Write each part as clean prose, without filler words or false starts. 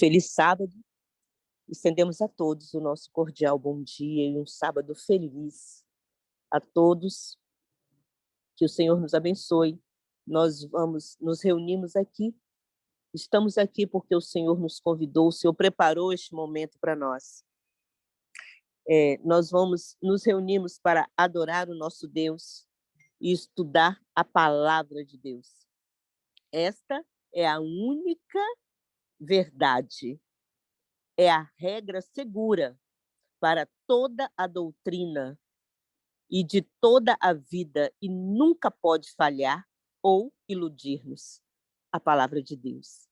Feliz sábado. Estendemos a todos o nosso cordial bom dia e um sábado feliz a todos. Que o Senhor nos abençoe. Nós nos reunimos aqui. Estamos aqui porque o Senhor nos convidou, o Senhor preparou este momento para nós. Nós nos reunimos para adorar o nosso Deus e estudar a palavra de Deus. Esta é a única verdade, é a regra segura para toda a doutrina e de toda a vida e nunca pode falhar ou iludir-nos. A palavra de Deus.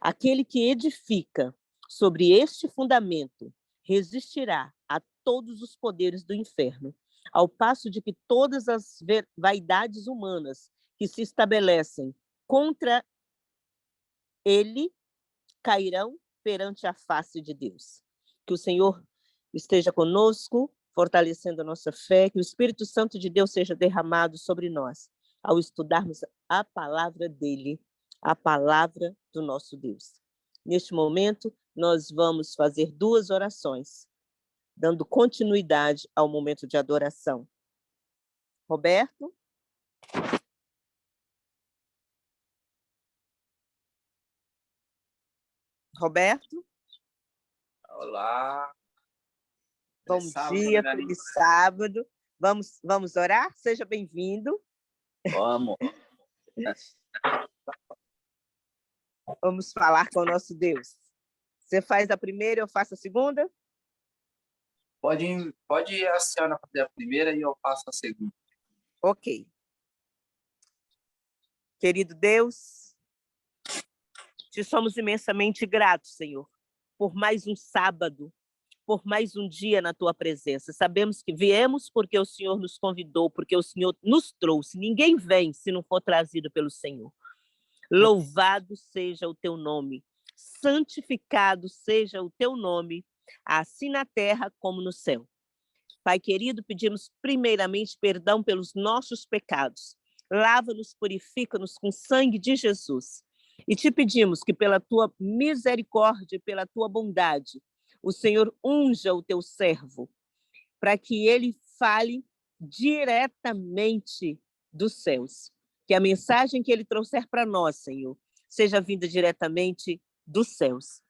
Aquele que edifica sobre este fundamento resistirá a todos os poderes do inferno, ao passo de que todas as vaidades humanas que se estabelecem contra ele cairão perante a face de Deus. Que o Senhor esteja conosco, fortalecendo a nossa fé, que o Espírito Santo de Deus seja derramado sobre nós, ao estudarmos a palavra dele, a palavra do nosso Deus. Neste momento, nós vamos fazer 2 orações, dando continuidade ao momento de adoração. Roberto? Roberto? Olá. Bom dia, feliz sábado. Vamos orar? Seja bem-vindo. Vamos. Vamos falar com o nosso Deus. Você faz a primeira, eu faço a segunda? Pode a senhora fazer a primeira e eu faço a segunda. Ok. Querido Deus, te somos imensamente gratos, Senhor, por mais um sábado, por mais um dia na tua presença. Sabemos que viemos porque o Senhor nos convidou, porque o Senhor nos trouxe. Ninguém vem se não for trazido pelo Senhor. Louvado seja o teu nome, santificado seja o teu nome, assim na terra como no céu. Pai querido, pedimos primeiramente perdão pelos nossos pecados. Lava-nos, purifica-nos com o sangue de Jesus. E te pedimos que pela tua misericórdia, pela tua bondade, o Senhor unja o teu servo, para que ele fale diretamente dos céus. Que a mensagem que ele trouxer para nós, Senhor, seja vinda diretamente dos céus.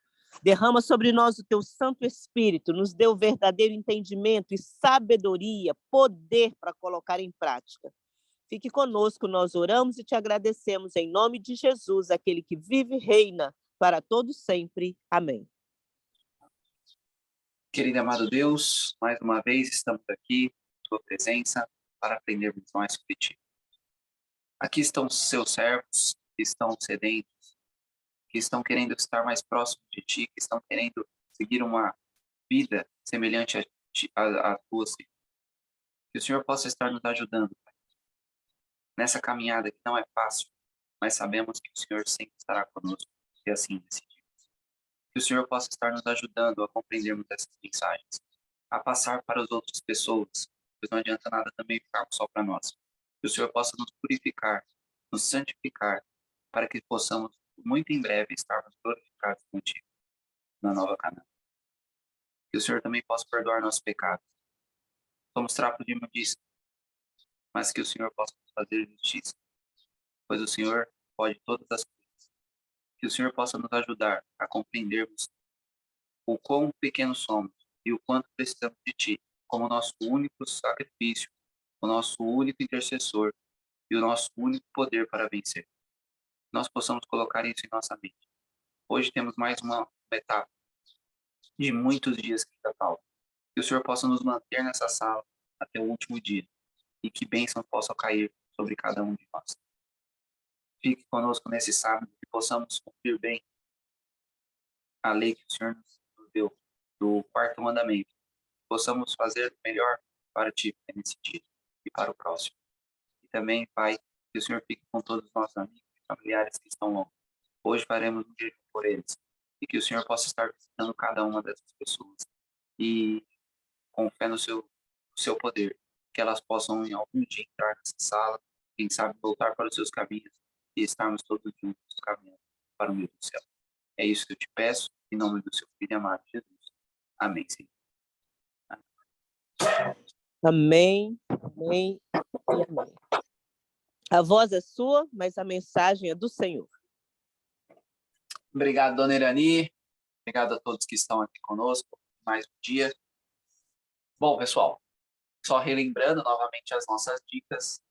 Derrama sobre nós o teu Santo Espírito, nos dê o verdadeiro entendimento e sabedoria, poder para colocar em prática. Fique conosco, nós oramos e te agradecemos em nome de Jesus, aquele que vive e reina para todos sempre. Amém. Querido e amado Deus, mais uma vez estamos aqui, em tua presença, para aprendermos mais sobre ti. Aqui estão os seus servos, que estão sedentos, que estão querendo estar mais próximos de ti, que estão querendo seguir uma vida semelhante à tua, Senhor. Que o Senhor possa estar nos ajudando, Pai, nessa caminhada que não é fácil, mas sabemos que o Senhor sempre estará conosco, e assim decidimos. Que o Senhor possa estar nos ajudando a compreendermos essas mensagens, a passar para as outras pessoas, pois não adianta nada também ficarmos só para nós. Que o Senhor possa nos purificar, nos santificar, para que possamos, muito em breve, estarmos glorificados contigo, na nova Canaã. Que o Senhor também possa perdoar nossos pecados. Somos trapo de imundícia, mas que o Senhor possa nos fazer justiça, pois o Senhor pode todas as coisas. Que o Senhor possa nos ajudar a compreendermos o quão pequenos somos e o quanto precisamos de Ti, como nosso único sacrifício, o nosso único intercessor e o nosso único poder para vencer. Nós possamos colocar isso em nossa mente. Hoje temos mais uma etapa de muitos dias que ainda faltam. Que o Senhor possa nos manter nessa sala até o último dia e que bênçãos possam cair sobre cada um de nós. Fique conosco nesse sábado, que possamos cumprir bem a lei que o Senhor nos deu, do 4º mandamento. Possamos fazer melhor para Ti nesse dia e para o próximo. E também, Pai, que o Senhor fique com todos os nossos amigos e familiares que estão longe. Hoje faremos um jejum por eles. E que o Senhor possa estar visitando cada uma dessas pessoas. E com fé no seu poder, que elas possam em algum dia entrar nessa sala, quem sabe voltar para os seus caminhos e estarmos todos juntos caminhando para o mesmo céu. É isso que eu te peço Em nome do seu Filho amado Jesus. Amém, Senhor. Amém, amém e amém. A voz é sua, mas a mensagem é do Senhor. Obrigado, dona Irani. Obrigado a todos que estão aqui conosco. Mais um dia. Bom, pessoal, só relembrando novamente as nossas dicas.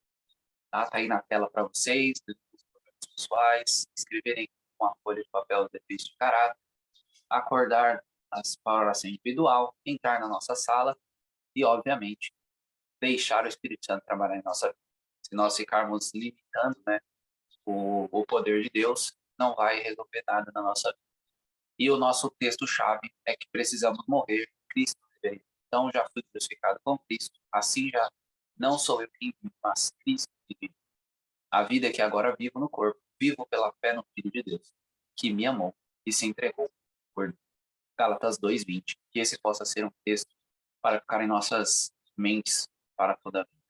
Tá aí na tela para vocês, dos programas pessoais, escreverem com a folha de papel de defesa de caráter, acordar para a oração individual, entrar na nossa sala e, obviamente, deixar o Espírito Santo trabalhar em nossa vida. Se nós ficarmos limitando, né, o poder de Deus, não vai resolver nada na nossa vida. E o nosso texto-chave é que precisamos morrer, Cristo vive. Então, já fui crucificado com Cristo, assim já não sou eu quem vivo, mas Cristo vive. A vida que agora vivo no corpo, vivo pela fé no Filho de Deus, que me amou e se entregou por Gálatas 2:20. Que esse possa ser um texto para ficar em nossas mentes para toda a vida.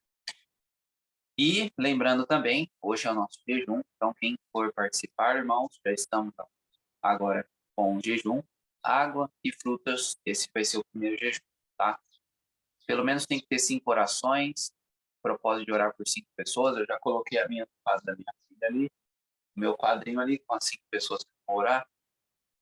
E lembrando também, hoje é o nosso jejum, então quem for participar, irmãos, já estamos agora com o jejum, água e frutas, esse vai ser o primeiro jejum, tá? Pelo menos tem que ter 5 orações, propósito de orar por 5 pessoas, eu já coloquei a minha fase da minha filha ali, o meu quadrinho ali com as 5 pessoas que vão orar,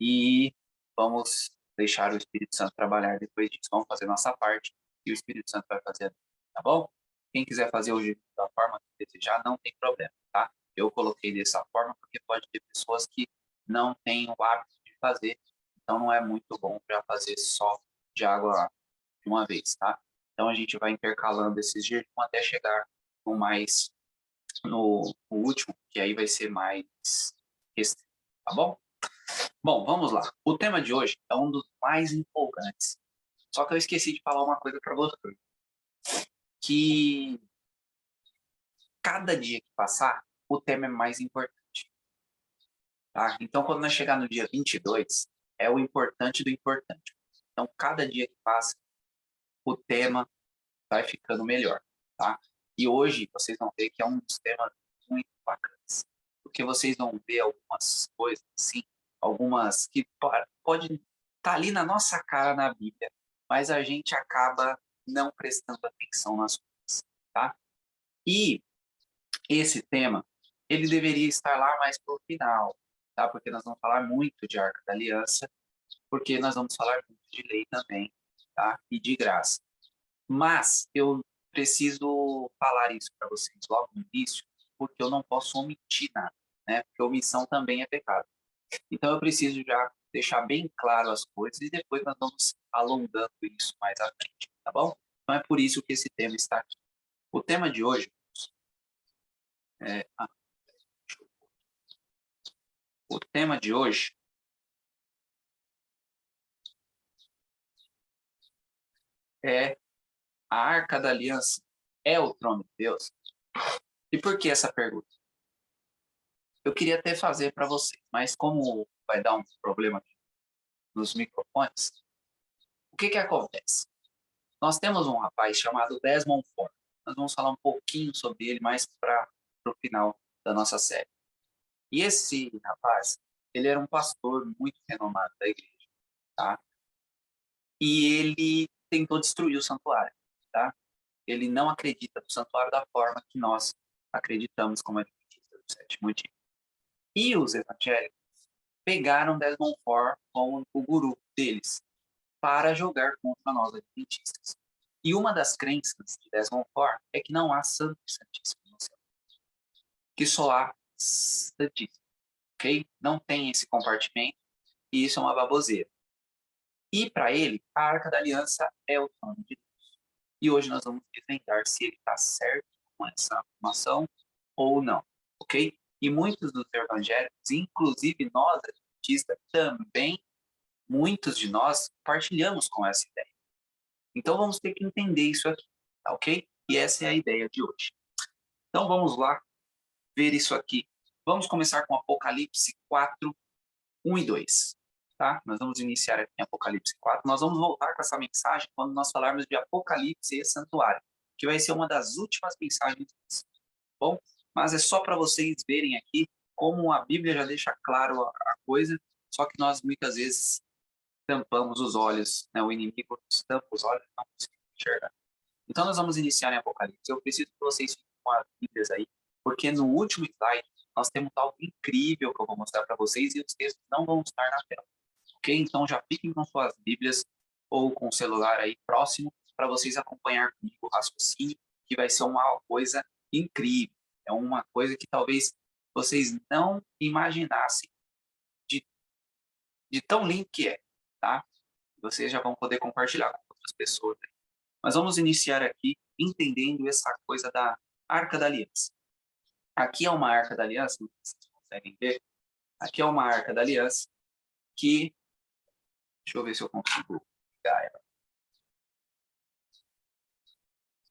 e vamos deixar o Espírito Santo trabalhar depois disso, vamos fazer nossa parte, e o Espírito Santo vai fazer a vida, tá bom? Quem quiser fazer o jejum da forma que desejar, não tem problema, tá? Eu coloquei dessa forma porque pode ter pessoas que não têm o hábito de fazer, então não é muito bom já fazer só de água de uma vez, tá? Então a gente vai intercalando esses jejum até chegar no último, que aí vai ser mais restrito, tá bom? Bom, vamos lá. O tema de hoje é um dos mais empolgantes. Só que eu esqueci de falar uma coisa para você. Que cada dia que passar, o tema é mais importante. Tá? Então, quando nós chegar no dia 22, é o importante do importante. Então, cada dia que passa, o tema vai ficando melhor. Tá? E hoje, vocês vão ver que é um dos temas muito bacanas. Porque vocês vão ver algumas coisas, assim, algumas que podem estar ali na nossa cara na Bíblia, mas a gente acaba não prestando atenção nas coisas. Tá? E esse tema, ele deveria estar lá mais para o final, tá? Porque nós vamos falar muito de Arca da Aliança, porque nós vamos falar muito de lei também, tá? E de graça. Mas eu preciso falar isso para vocês logo no início, porque eu não posso omitir nada, né? Porque omissão também é pecado. Então eu preciso já deixar bem claro as coisas e depois nós vamos alongando isso mais à frente, tá bom? Então é por isso que esse tema está aqui. O tema de hoje é... O tema de hoje é a Arca da Aliança é o trono de Deus? E por que essa pergunta? Eu queria até fazer para vocês, mas como vai dar um problema aqui nos microfones, o que acontece? Nós temos um rapaz chamado Desmond Ford. Nós vamos falar um pouquinho sobre ele mais para o final da nossa série. E esse rapaz, ele era um pastor muito renomado da igreja, tá? E ele tentou destruir o santuário, tá? Ele não acredita no santuário da forma que nós acreditamos como adventistas do sétimo dia. E os evangélicos pegaram Desmond Ford como o guru deles para jogar contra nós adventistas. E uma das crenças de Desmond Ford é que não há santo e santíssimo no céu, que só há santíssimo, ok? Não tem esse compartimento e isso é uma baboseira. E para ele, a Arca da Aliança é o trono de Deus. E hoje nós vamos desvendar se ele está certo com essa afirmação ou não, ok? E muitos dos evangélicos, inclusive nós, adventistas, também, muitos de nós, partilhamos com essa ideia. Então vamos ter que entender isso aqui, tá, ok? E essa é a ideia de hoje. Então vamos lá ver isso aqui. Vamos começar com Apocalipse 4, 1 e 2. Tá? Nós vamos iniciar aqui em Apocalipse 4. Nós vamos voltar com essa mensagem quando nós falarmos de Apocalipse e Santuário, que vai ser uma das últimas mensagens. Bom, mas é só para vocês verem aqui como a Bíblia já deixa claro a coisa, só que nós muitas vezes tampamos os olhos, né? O inimigo nos tampa os olhos, não conseguimos enxergar. Então, nós vamos iniciar em Apocalipse. Eu preciso que vocês fiquem com as Bíblias aí, porque no último slide nós temos algo incrível que eu vou mostrar para vocês e os textos não vão estar na tela. Ok? Então, já fiquem com suas Bíblias ou com o celular aí próximo para vocês acompanhar comigo o raciocínio, que vai ser uma coisa incrível. É uma coisa que talvez vocês não imaginassem de tão lindo que é, tá? Vocês já vão poder compartilhar com outras pessoas. Mas vamos iniciar aqui entendendo essa coisa da Arca da Aliança. Aqui é uma Arca da Aliança, não sei se vocês conseguem ver. Aqui é uma Arca da Aliança que... Deixa eu ver se eu consigo ligar ela.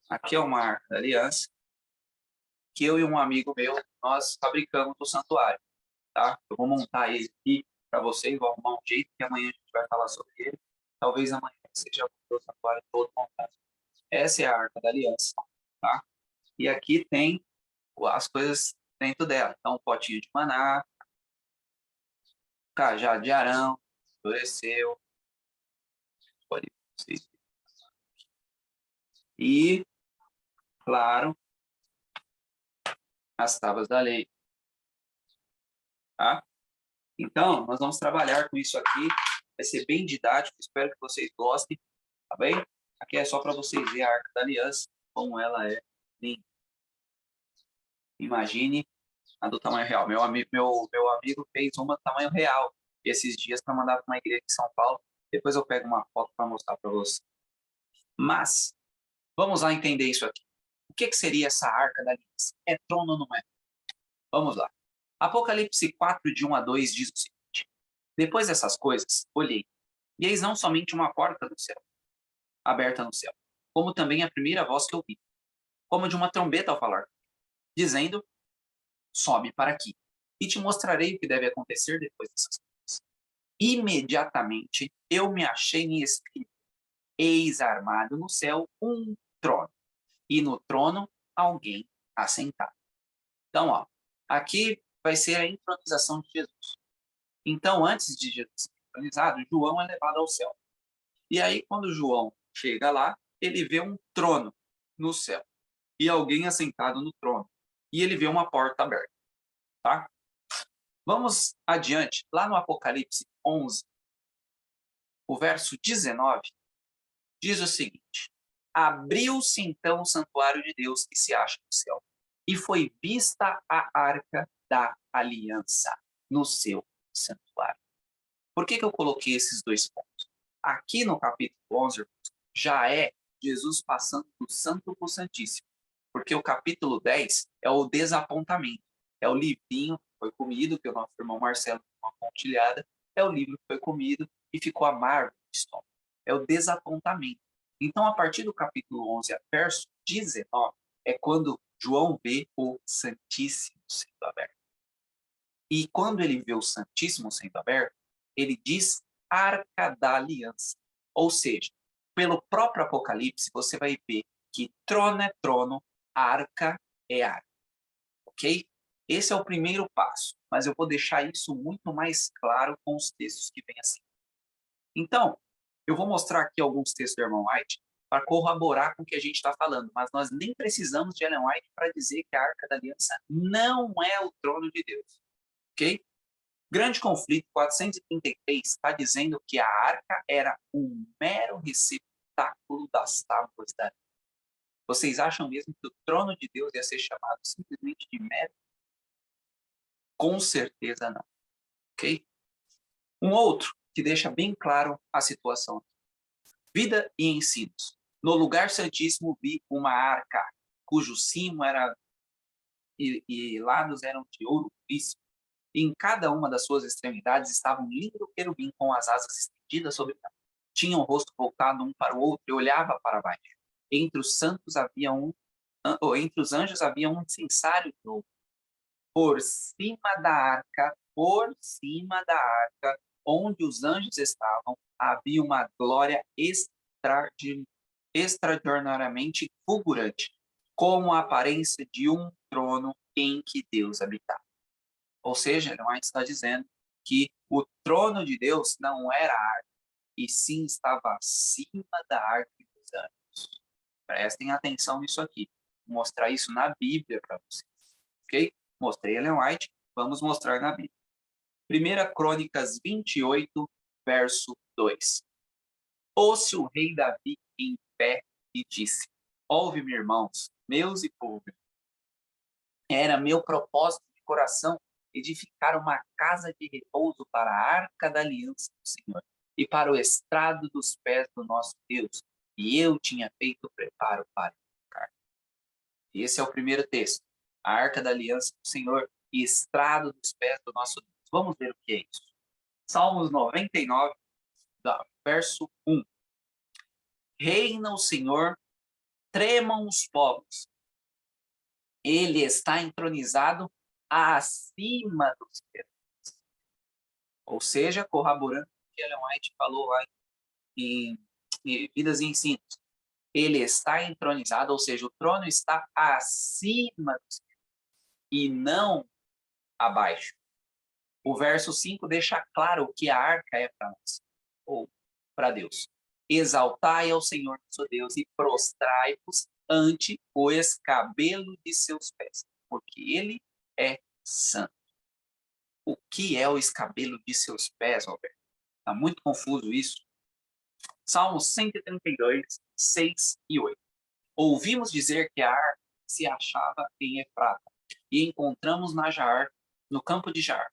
Aqui é uma Arca da Aliança que eu e um amigo meu, nós fabricamos do santuário, tá? Eu vou montar ele aqui para vocês, vou arrumar um jeito que amanhã a gente vai falar sobre ele. Talvez amanhã seja o santuário todo montado. Essa é a Arca da Aliança, tá? E aqui tem as coisas dentro dela. Então, potinho de maná, cajado de Arão, floresceu, pode ser. E, claro, as tábuas da lei. Tá? Então, nós vamos trabalhar com isso aqui. Vai ser bem didático, espero que vocês gostem, tá bem? Aqui é só para vocês verem a Arca da Aliança, como ela é linda. Imagine a do tamanho real. Meu amigo fez uma do tamanho real esses dias para mandar para uma igreja de São Paulo. Depois eu pego uma foto para mostrar para vocês. Mas, vamos lá entender isso aqui. O que seria essa Arca da Aliança? É trono ou não é? Vamos lá. Apocalipse 4, de 1 a 2, diz o seguinte. Depois dessas coisas, olhei, e eis não somente uma porta do céu, aberta no céu, como também a primeira voz que ouvi, como de uma trombeta ao falar, dizendo, sobe para aqui, e te mostrarei o que deve acontecer depois dessas coisas. Imediatamente eu me achei em espírito, eis armado no céu um trono, e no trono alguém assentado. Então, ó, aqui vai ser a entronização de Jesus. Então, antes de Jesus ser entronizado, João é levado ao céu. E aí, quando João chega lá, ele vê um trono no céu e alguém assentado no trono. E ele vê uma porta aberta, tá? Vamos adiante, lá no Apocalipse 11, o verso 19, diz o seguinte: abriu-se então o santuário de Deus que se acha no céu, e foi vista a arca da aliança no seu santuário. Por que eu coloquei esses dois pontos? Aqui no capítulo 11, já é Jesus passando do santo para o santíssimo, porque o capítulo 10 é o desapontamento, é o livrinho que foi comido, que o nosso irmão Marcelo deu uma pontilhada, é o livro que foi comido e ficou amargo no estômago, é o desapontamento. Então, a partir do capítulo 11, verso 19, é quando João vê o Santíssimo sendo aberto. E quando ele vê o Santíssimo sendo aberto, ele diz Arca da Aliança. Ou seja, pelo próprio Apocalipse, você vai ver que trono é trono, arca é arca. Ok? Esse é o primeiro passo, mas eu vou deixar isso muito mais claro com os textos que vêm assim. Então, eu vou mostrar aqui alguns textos do Ellen White para corroborar com o que a gente está falando, mas nós nem precisamos de Ellen White para dizer que a Arca da Aliança não é o trono de Deus. Ok? Grande Conflito 433 está dizendo que a arca era um mero receptáculo das tábuas da lei. Vocês acham mesmo que o trono de Deus ia ser chamado simplesmente de mero? Com certeza não. Ok? Um outro que deixa bem claro a situação. Vida e ensinos. No lugar santíssimo vi uma arca, cujo cimo era e lados eram de ouro puríssimo. Em cada uma das suas extremidades estava um lindo querubim com as asas estendidas sobre ela. Tinha o rosto voltado um para o outro e olhava para baixo. Entre os santos havia entre os anjos havia um incensário de ouro. Por cima da arca, onde os anjos estavam, havia uma glória extraordinariamente fulgurante, como a aparência de um trono em que Deus habitava. Ou seja, Ellen White está dizendo que o trono de Deus não era a arca, e sim estava acima da arca dos anjos. Prestem atenção nisso aqui. Vou mostrar isso na Bíblia para vocês. Ok? Mostrei Ellen White, vamos mostrar na Bíblia. 1 Crônicas 28, verso 2. Pôs-se o rei Davi em pé e disse: ouve-me, irmãos, meus e povo. Era meu propósito de coração edificar uma casa de repouso para a arca da aliança do Senhor e para o estrado dos pés do nosso Deus. E eu tinha feito preparo para edificar. Esse é o primeiro texto. A arca da aliança do Senhor e estrado dos pés do nosso Deus. Vamos ver o que é isso. Salmos 99, verso 1. Reina o Senhor, tremam os povos. Ele está entronizado acima dos céus. Ou seja, corroborando o que Ellen White falou lá em Vidas e Ensinos. Ele está entronizado, ou seja, o trono está acima dos céus e não abaixo. O verso 5 deixa claro o que a arca é para nós, ou para Deus. Exaltai ao Senhor nosso Deus e prostrai-vos ante o escabelo de seus pés, porque ele é santo. O que é o escabelo de seus pés, Roberto? Está muito confuso isso. Salmos 132, 6 e 8. Ouvimos dizer que a arca se achava em Efrata e encontramos na Jaar, no campo de Jaar.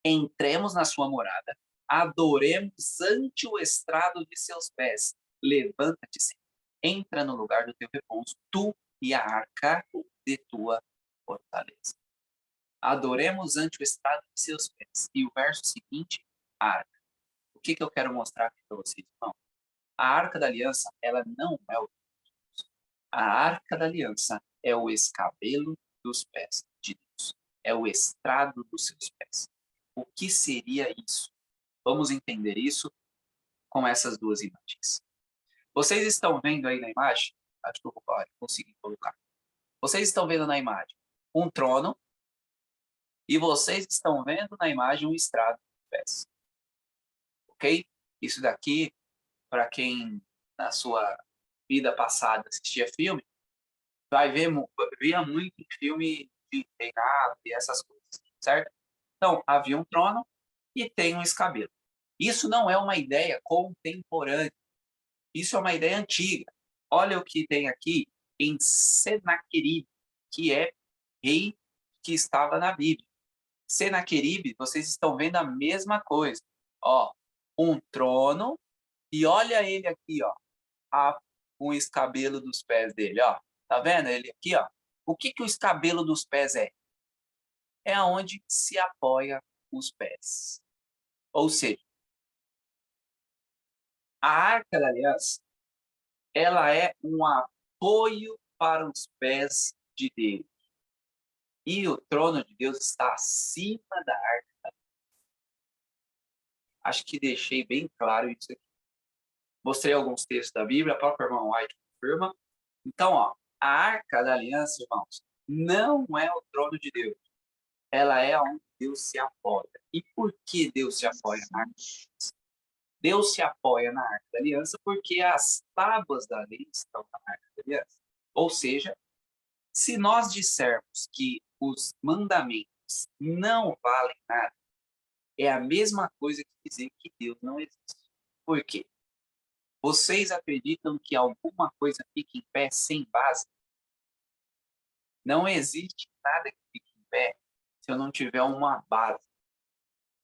Entremos na sua morada, adoremos ante o estrado de seus pés. Levanta-te, Senhor, entra no lugar do teu repouso, tu e a arca de tua fortaleza. Adoremos ante o estrado de seus pés. E o verso seguinte, a arca. O que eu quero mostrar aqui para vocês, irmão? A arca da aliança, ela não é o Deus. A arca da aliança é o escabelo dos pés de Deus. É o estrado dos seus pés. O que seria isso? Vamos entender isso com essas duas imagens. Vocês estão vendo aí na imagem? Acho que eu vou conseguir colocar. Vocês estão vendo na imagem um trono e vocês estão vendo na imagem um estrado de pés. Ok? Isso daqui, para quem na sua vida passada assistia filme, via muito filme de reinado e essas coisas, certo? Então, havia um trono e tem um escabelo. Isso não é uma ideia contemporânea. Isso é uma ideia antiga. Olha o que tem aqui em Senaqueribe, que é rei que estava na Bíblia. Senaqueribe, vocês estão vendo a mesma coisa. Ó, um trono e olha ele aqui, ó, um escabelo dos pés dele, ó. Tá vendo ele aqui, ó? O que o escabelo dos pés é? É aonde se apoia os pés. Ou seja, a arca da aliança, ela é um apoio para os pés de Deus. E o trono de Deus está acima da arca. Acho que deixei bem claro isso aqui. Mostrei alguns textos da Bíblia, a própria irmã White confirma. Então, ó, a arca da aliança, irmãos, não é o trono de Deus. Ela é onde Deus se apoia. E por que Deus se apoia na arca da aliança? Deus se apoia na arca da aliança porque as tábuas da lei estão na arca da aliança. Ou seja, se nós dissermos que os mandamentos não valem nada, é a mesma coisa que dizer que Deus não existe. Por quê? Vocês acreditam que alguma coisa fique em pé sem base? Não existe nada que fique em pé se eu não tiver uma base.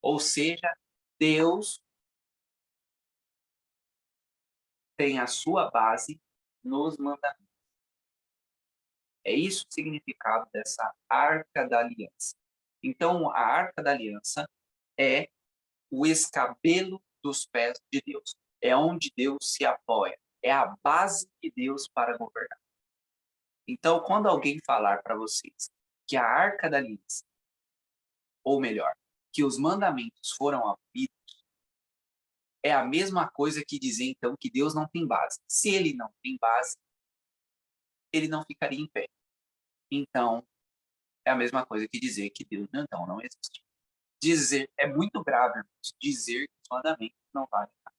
Ou seja, Deus tem a sua base nos mandamentos. É isso o significado dessa arca da aliança. Então, a arca da aliança é o escabelo dos pés de Deus. É onde Deus se apoia. É a base de Deus para governar. Então, quando alguém falar para vocês que a arca da aliança, ou melhor, que os mandamentos foram abolidos, é a mesma coisa que dizer, então, que Deus não tem base. Se ele não tem base, ele não ficaria em pé. Então, é a mesma coisa que dizer que Deus, então, não existe. dizer, é muito grave, irmãos, dizer que os mandamentos não valem nada.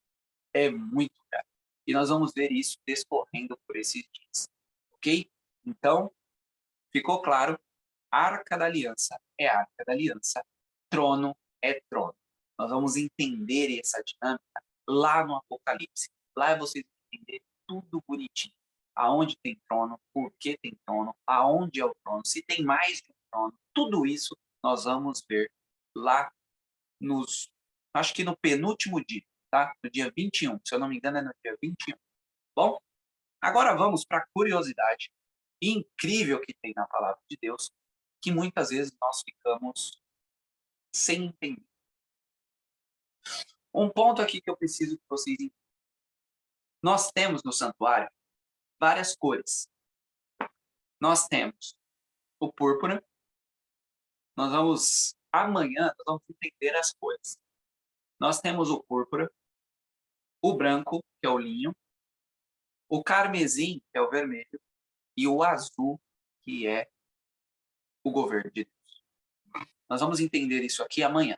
É muito grave. E nós vamos ver isso descorrendo por esses dias. Ok? Então, ficou claro, Arca da Aliança é Arca da Aliança, trono é trono. Nós vamos entender essa dinâmica lá no Apocalipse. Lá vocês vão entender tudo bonitinho. Aonde tem trono, por que tem trono, aonde é o trono, se tem mais de um trono. Tudo isso nós vamos ver lá acho que no penúltimo dia, tá? No dia 21, se eu não me engano é no dia 21. Bom, agora vamos para a curiosidade incrível que tem na palavra de Deus, que muitas vezes nós ficamos sem entender. Um ponto aqui que eu preciso que vocês entendam. Nós temos no santuário várias cores. Nós temos o púrpura. Amanhã, nós vamos entender as cores. Nós temos o púrpura, o branco, que é o linho, o carmesim, que é o vermelho, e o azul, que é o governo de Deus. Nós vamos entender isso aqui amanhã.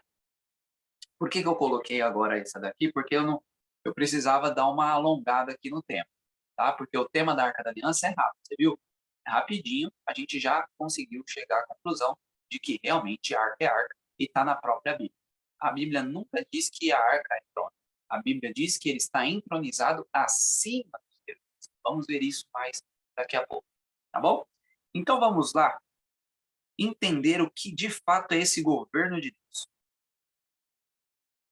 Por que eu coloquei agora essa daqui? Porque eu precisava dar uma alongada aqui no tema, tá? Porque o tema da Arca da Aliança é rápido, você viu? É rapidinho, a gente já conseguiu chegar à conclusão de que realmente a arca e está na própria Bíblia. A Bíblia nunca diz que a arca é trono. A Bíblia diz que ele está entronizado acima dos deuses. Vamos ver isso mais daqui a pouco, tá bom? Então vamos lá entender o que de fato é esse governo de Deus.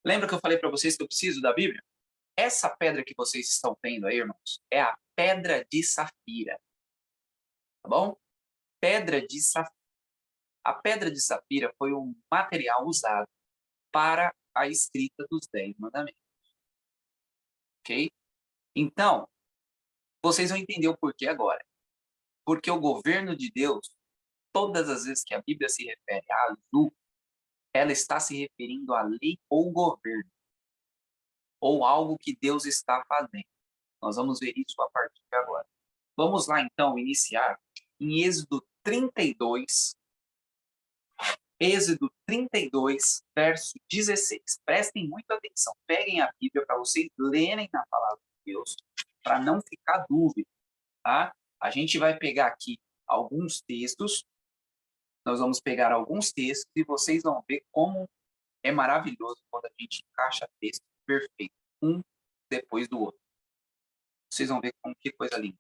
Lembra que eu falei para vocês que eu preciso da Bíblia? Essa pedra que vocês estão vendo aí, irmãos, é a pedra de safira. Tá bom? Pedra de safira. A pedra de safira foi um material usado para a escrita dos 10 mandamentos. Ok? Então, vocês vão entender o porquê agora. Porque o governo de Deus, todas as vezes que a Bíblia se refere a azul, ela está se referindo à lei ou governo, ou algo que Deus está fazendo. Nós vamos ver isso a partir de agora. Vamos lá, então, iniciar em Êxodo 32, verso 16. Prestem muita atenção. Peguem a Bíblia para vocês lerem na palavra de Deus, para não ficar dúvida, tá? A gente vai pegar aqui alguns textos, nós vamos pegar alguns textos e vocês vão ver como é maravilhoso quando a gente encaixa texto perfeito, um depois do outro. Vocês vão ver como que coisa linda.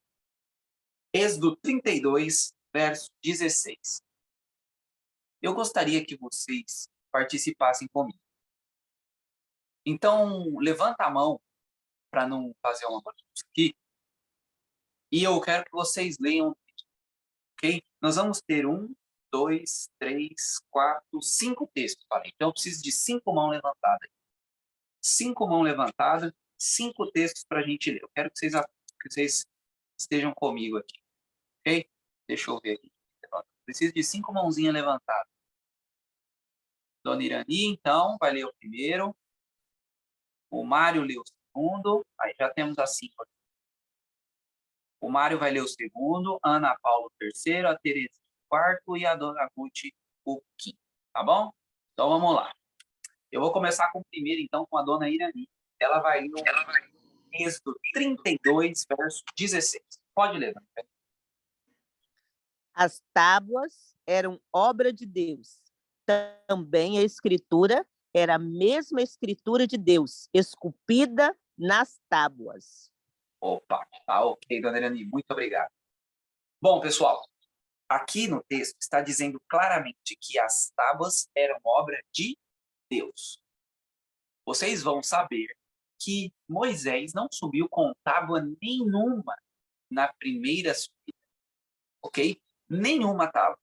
Êxodo 32, verso 16. Eu gostaria que vocês participassem comigo. Então, levanta a mão para não fazer uma bagunça aqui. E eu quero que vocês leiam, ok? Nós vamos ter 1, 2, 3, 4, 5 textos. Falei. Então, eu preciso de 5 mãos levantadas. 5 mãos levantadas, 5 textos para a gente ler. Eu quero que vocês estejam comigo aqui, ok? Deixa eu ver aqui. Preciso de 5 mãozinhas levantadas. Dona Irani, então, vai ler o primeiro. O Mário lê o segundo. Aí já temos as 5 aqui. O Mário vai ler o segundo. Ana Paula o terceiro. A Tereza o quarto. E a Dona Ruth o quinto. Tá bom? Então, vamos lá. Eu vou começar com o primeiro, então, com a Dona Irani. Ela vai ler o Êxodo 32, verso 16. Pode ler, Dona Irani. As tábuas eram obra de Deus. Também a escritura era a mesma escritura de Deus, esculpida nas tábuas. Opa, tá ok, Dona Irani, muito obrigado. Bom, pessoal, aqui no texto está dizendo claramente que as tábuas eram obra de Deus. Vocês vão saber que Moisés não subiu com tábua nenhuma na primeira subida, ok? Nenhuma tábua.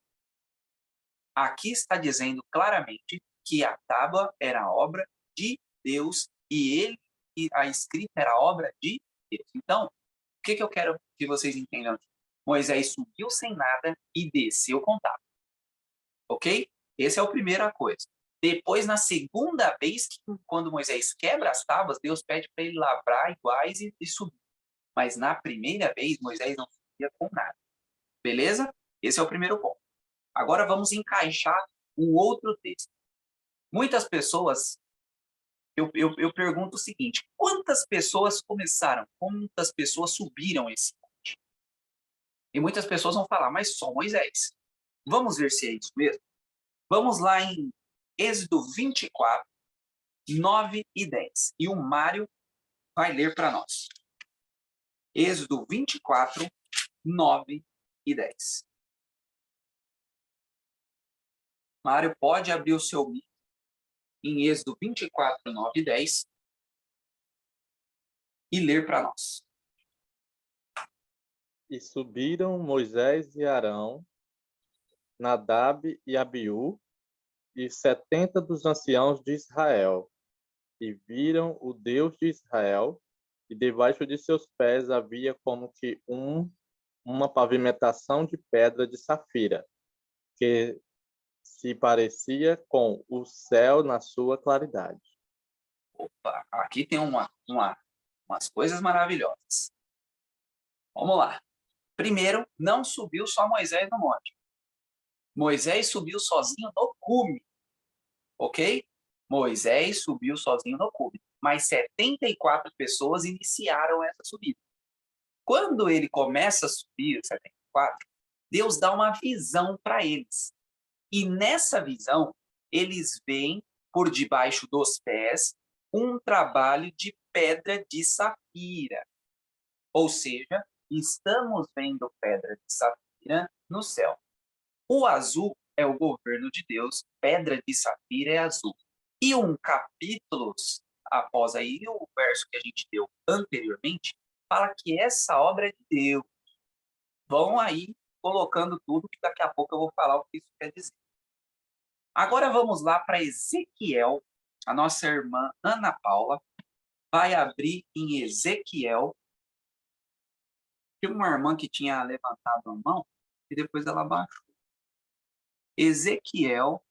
Aqui está dizendo claramente que a tábua era obra de Deus e a escrita era obra de Deus. Então, o que eu quero que vocês entendam? Moisés subiu sem nada e desceu com tábua. Ok? Essa é a primeira coisa. Depois, na segunda vez, quando Moisés quebra as tábuas, Deus pede para ele lavrar iguais e subir. Mas na primeira vez, Moisés não subia com nada. Beleza? Esse é o primeiro ponto. Agora vamos encaixar um outro texto. Muitas pessoas, eu pergunto o seguinte, quantas pessoas começaram? Quantas pessoas subiram esse monte? E muitas pessoas vão falar, mas só Moisés. Vamos ver se é isso mesmo? Vamos lá em Êxodo 24, 9 e 10. E o Mário vai ler para nós. Êxodo 24, 9 e 10. Mário, pode abrir o seu livro em Êxodo 24, 9 e 10 e ler para nós. E subiram Moisés e Arão, Nadab e Abiú, e 70 dos anciãos de Israel, e viram o Deus de Israel, e debaixo de seus pés havia como que uma pavimentação de pedra de safira, que se parecia com o céu na sua claridade. Opa, aqui tem umas coisas maravilhosas. Vamos lá. Primeiro, não subiu só Moisés no monte. Moisés subiu sozinho no cume, ok? Moisés subiu sozinho no cume, mas 74 pessoas iniciaram essa subida. Quando ele começa a subir, 74, Deus dá uma visão para eles. E nessa visão, eles veem por debaixo dos pés um trabalho de pedra de safira. Ou seja, estamos vendo pedra de safira no céu. O azul é o governo de Deus, pedra de safira é azul. E capítulo após aí, o verso que a gente deu anteriormente, fala que essa obra é de Deus. Vão aí colocando tudo, que daqui a pouco eu vou falar o que isso quer dizer. Agora vamos lá para Ezequiel. A nossa irmã Ana Paula vai abrir em Ezequiel. Tinha uma irmã que tinha levantado a mão e depois ela baixou. Ezequiel.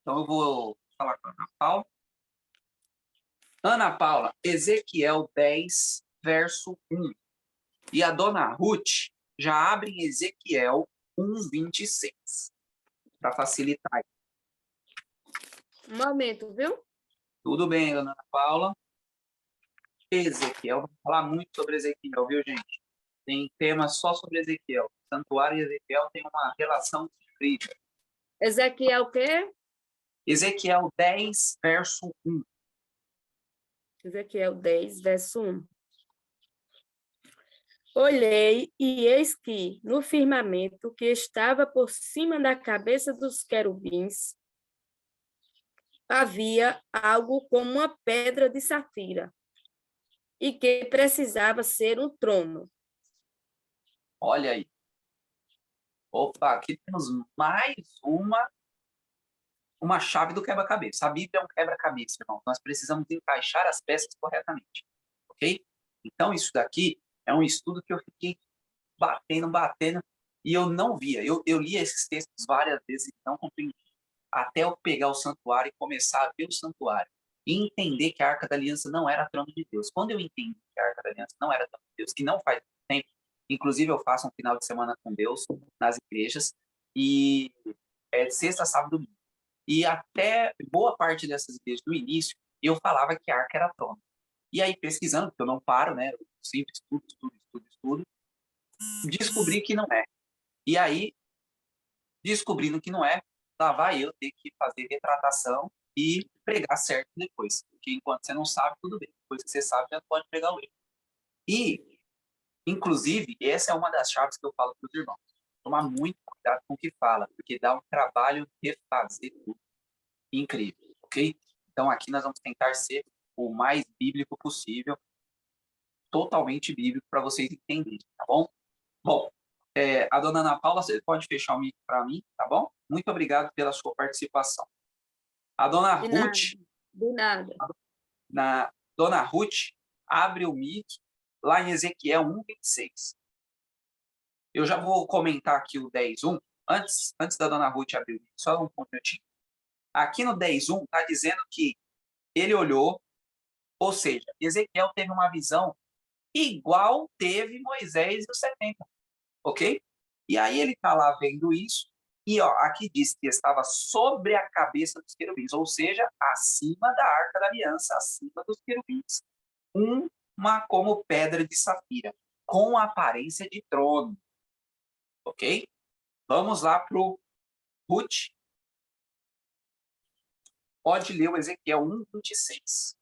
Então eu vou falar com a Ana Paula. Ana Paula, Ezequiel 10, verso 1. E a dona Ruth já abre em Ezequiel 1, 26. Para facilitar. Um momento, viu? Tudo bem, dona Ana Paula. Ezequiel, vamos falar muito sobre Ezequiel, viu, gente? Tem tema só sobre Ezequiel. Santuário e Ezequiel tem uma relação incrível. Ezequiel o quê? Ezequiel 10, verso 1. Ezequiel 10, verso 1. Olhei, e eis que, no firmamento que estava por cima da cabeça dos querubins, havia algo como uma pedra de safira, e que precisava ser um trono. Olha aí. Opa, aqui temos mais uma chave do quebra-cabeça. A Bíblia é um quebra-cabeça, irmão. Nós precisamos encaixar as peças corretamente, ok? Então, isso daqui é um estudo que eu fiquei batendo, e eu não via. Eu lia esses textos várias vezes e não compreendi. Até eu pegar o santuário e começar a ver o santuário. E entender que a Arca da Aliança não era trono de Deus. Quando eu entendi que a Arca da Aliança não era trono de Deus, que não faz tempo, inclusive eu faço um final de semana com Deus nas igrejas, e é de sexta, sábado, domingo. E até boa parte dessas igrejas, no início, eu falava que a Arca era trono. E aí, pesquisando, porque eu não paro, né? Eu sempre estudo, descobri que não é. E aí, descobrindo que não é, lá vai eu ter que fazer retratação e pregar certo depois. Porque enquanto você não sabe, tudo bem. Depois que você sabe, já pode pregar o erro. E, inclusive, essa é uma das chaves que eu falo para os irmãos. Tomar muito cuidado com o que fala, porque dá um trabalho refazer tudo. Incrível, ok? Então, aqui nós vamos tentar ser o mais bíblico possível, totalmente bíblico, para vocês entenderem, tá bom? Bom, a dona Ana Paula, você pode fechar o mic para mim, tá bom? Muito obrigado pela sua participação. A dona Ruth... De nada. Dona Ruth abre o mic lá em Ezequiel 1:26. Eu já vou comentar aqui o 10:1. Antes da dona Ruth abrir o mic, só um minutinho. Aqui no 10:1 está dizendo que ele olhou, ou seja, Ezequiel teve uma visão igual teve Moisés e os 70, ok? E aí ele está lá vendo isso, E ó, aqui diz que estava sobre a cabeça dos querubins, ou seja, acima da Arca da Aliança, acima dos querubins. Uma como pedra de safira, com a aparência de trono. Ok? Vamos lá para o Ruth. Pode ler o Ezequiel 1:26.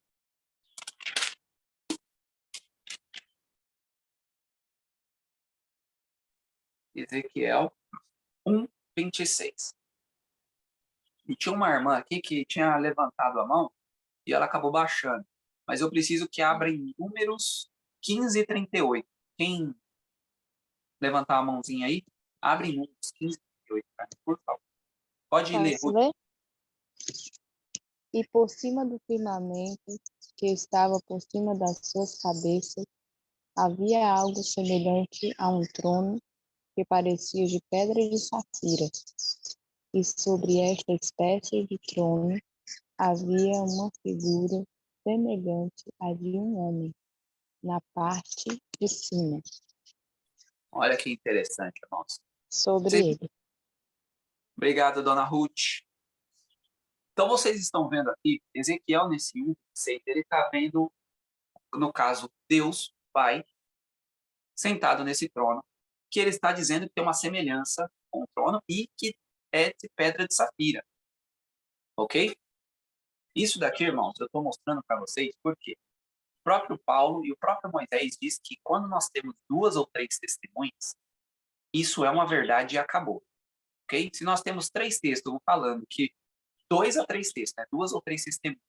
Ezequiel 1:26. E tinha uma irmã aqui que tinha levantado a mão e ela acabou baixando. Mas eu preciso que abra em Números 15:38. Quem levantar a mãozinha aí, abre em Números 15:38, por favor. Pode ler, Posso Ruth. ler? E por cima do firmamento, que estava por cima das suas cabeças, havia algo semelhante a um trono, que parecia de pedra de safira. E sobre esta espécie de trono havia uma figura semelhante à de um homem, na parte de cima, Olha que interessante, irmãos. sobre ele. Obrigado, dona Ruth. Então, vocês estão vendo aqui, Ezequiel, nesse 1:6, ele está vendo, no caso, Deus, Pai, sentado nesse trono, que ele está dizendo que tem uma semelhança com o trono e que é de pedra de safira. Ok? Isso daqui, irmãos, eu estou mostrando para vocês porque o próprio Paulo e o próprio Moisés diz que quando nós temos 2 ou 3 testemunhas, isso é uma verdade e acabou. Ok? Se nós temos 3 textos falando que 2 a 3 textos, né? 2 ou 3 testemunhas,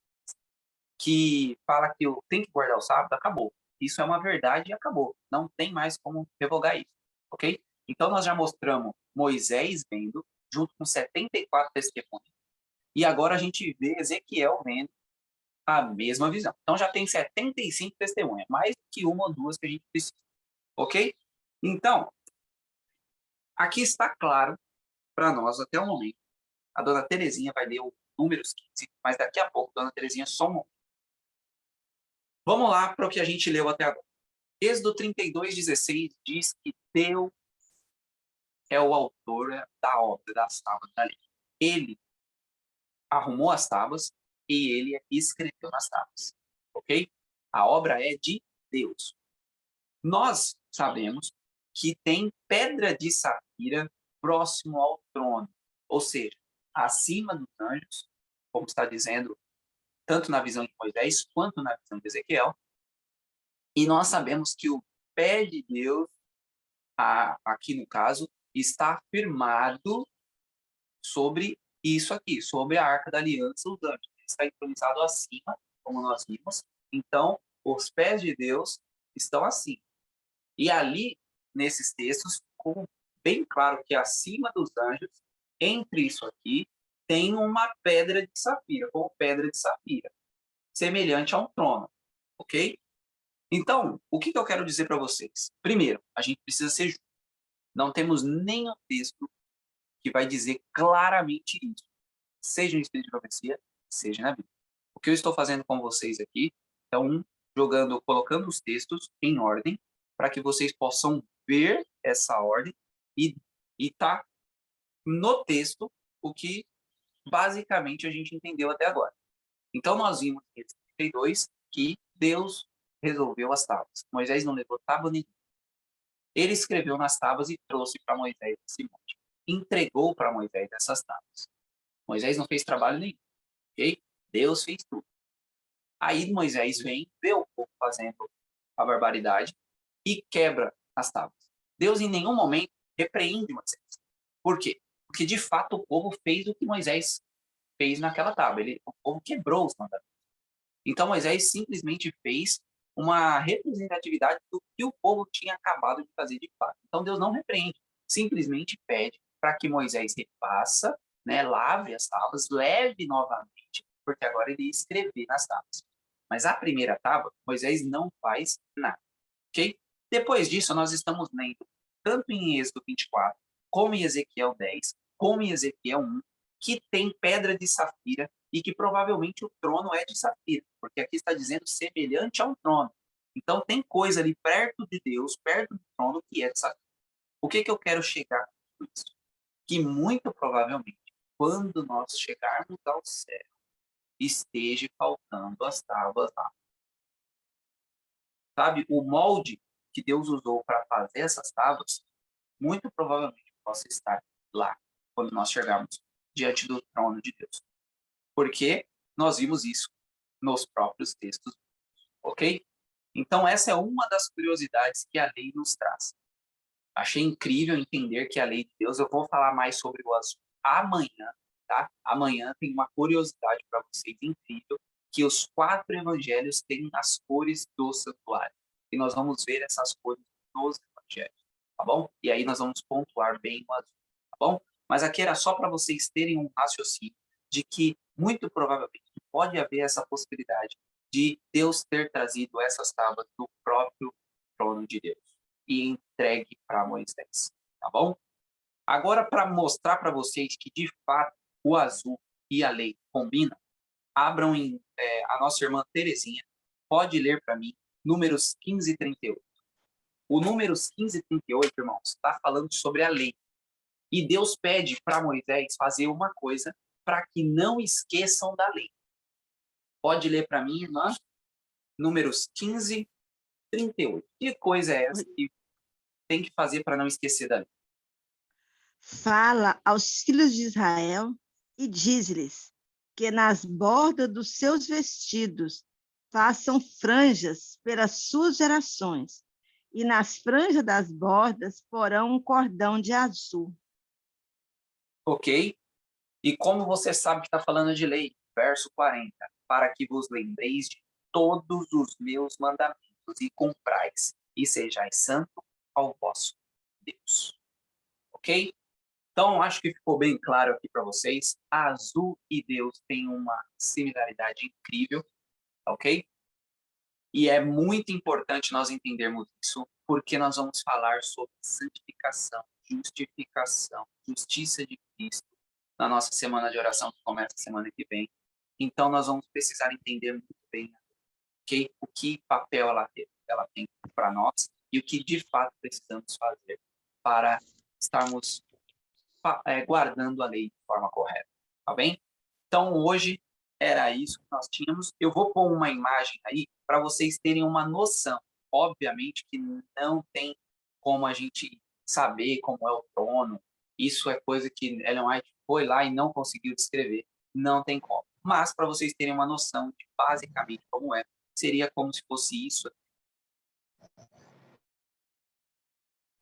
que fala que eu tenho que guardar o sábado, acabou. Isso é uma verdade e acabou. Não tem mais como revogar isso, ok? Então, nós já mostramos Moisés vendo, junto com 74 testemunhas, e agora a gente vê Ezequiel vendo a mesma visão. Então, já tem 75 testemunhas, mais que uma ou duas que a gente precisa, ok? Então, aqui está claro para nós até o momento. A dona Terezinha vai ler o Números 15, mas daqui a pouco, dona Terezinha, só um momento. Vamos lá para o que a gente leu até agora. Êxodo 32:16 diz que Deus é o autor da obra, das tábuas da lei. Ele arrumou as tábuas e ele escreveu nas tábuas. Ok? A obra é de Deus. Nós sabemos que tem pedra de safira próximo ao trono, ou seja, acima dos anjos, como está dizendo tanto na visão de Moisés quanto na visão de Ezequiel. E nós sabemos que o pé de Deus, aqui no caso, está firmado sobre isso aqui, sobre a Arca da Aliança, os anjos. Ele está entronizado acima, como nós vimos. Então, os pés de Deus estão assim. E ali, nesses textos, ficou bem claro que acima dos anjos, entre isso aqui, tem uma pedra de safira, ou pedra de safira, semelhante a um trono, ok? Então, o que eu quero dizer para vocês? Primeiro, a gente precisa ser justo. Não temos nenhum texto que vai dizer claramente isso, seja no Espírito de Profecia, seja na Bíblia. O que eu estou fazendo com vocês aqui é colocando os textos em ordem, para que vocês possam ver essa ordem e tá no texto o que basicamente a gente entendeu até agora. Então, nós vimos em 32 que Deus resolveu as tábuas. Moisés não levou tábua nenhuma. Ele escreveu nas tábuas e trouxe para Moisés esse monte. Entregou para Moisés essas tábuas. Moisés não fez trabalho nenhum, ok? Deus fez tudo. Aí Moisés vem, vê o povo fazendo a barbaridade e quebra as tábuas. Deus em nenhum momento repreende Moisés. Por quê? Porque de fato o povo fez o que Moisés fez naquela tábua. O povo quebrou os mandamentos. Então Moisés simplesmente fez uma representatividade do que o povo tinha acabado de fazer de fato. Então Deus não repreende, simplesmente pede para que Moisés refaça, né, lave as tábuas, leve novamente, porque agora ele ia escrever nas tábuas. Mas a primeira tábua, Moisés não faz nada, ok? Depois disso, nós estamos lendo, tanto em Êxodo 24, como em Ezequiel 10, como em Ezequiel 1, que tem pedra de safira e que provavelmente o trono é de safira, porque aqui está dizendo semelhante a um trono. Então tem coisa ali perto de Deus, perto do trono, que é de safira. O que eu quero chegar com isso? que muito provavelmente, quando nós chegarmos ao céu, esteja faltando as tábuas lá. Sabe, o molde que Deus usou para fazer essas tábuas, muito provavelmente possa estar lá, quando nós chegarmos diante do trono de Deus. Porque nós vimos isso nos próprios textos, ok? Então, essa é uma das curiosidades que a lei nos traz. Achei incrível entender que a lei de Deus, eu vou falar mais sobre o azul amanhã, tá? Amanhã tem uma curiosidade para vocês incrível, que os 4 evangelhos têm as cores do santuário. E nós vamos ver essas cores nos evangelhos, tá bom? E aí nós vamos pontuar bem o azul, tá bom? Mas aqui era só para vocês terem um raciocínio de que, muito provavelmente, pode haver essa possibilidade de Deus ter trazido essas tábuas do próprio trono de Deus e entregue para Moisés, tá bom? Agora, para mostrar para vocês que, de fato, o azul e a lei combinam, abram a nossa irmã Terezinha, pode ler para mim, Números 15 e 38. O Números 15 e 38, irmãos, está falando sobre a lei. E Deus pede para Moisés fazer uma coisa para que não esqueçam da lei. Pode ler para mim, irmã? Números 15, 38. Que coisa é essa que tem que fazer para não esquecer da lei? Fala aos filhos de Israel e diz-lhes que nas bordas dos seus vestidos façam franjas pelas suas gerações, e nas franjas das bordas porão um cordão de azul. Ok? E como você sabe que está falando de lei? Verso 40. Para que vos lembreis de todos os meus mandamentos e cumprais, e sejais santo ao vosso Deus. Ok? Então, acho que ficou bem claro aqui para vocês. Azul e Deus têm uma similaridade incrível, ok? E é muito importante nós entendermos isso, porque nós vamos falar sobre santificação, justificação, justiça de Cristo na nossa semana de oração que começa semana que vem. Então, nós vamos precisar entender muito bem, okay, o que papel ela tem para nós e o que de fato precisamos fazer para estarmos guardando a lei de forma correta, tá bem? Então, hoje era isso que nós tínhamos. Eu vou pôr uma imagem aí para vocês terem uma noção. Obviamente que não tem como a gente saber como é o trono. Isso é coisa que Ellen White foi lá e não conseguiu descrever. Não tem como. Mas, para vocês terem uma noção de basicamente como é, seria como se fosse isso.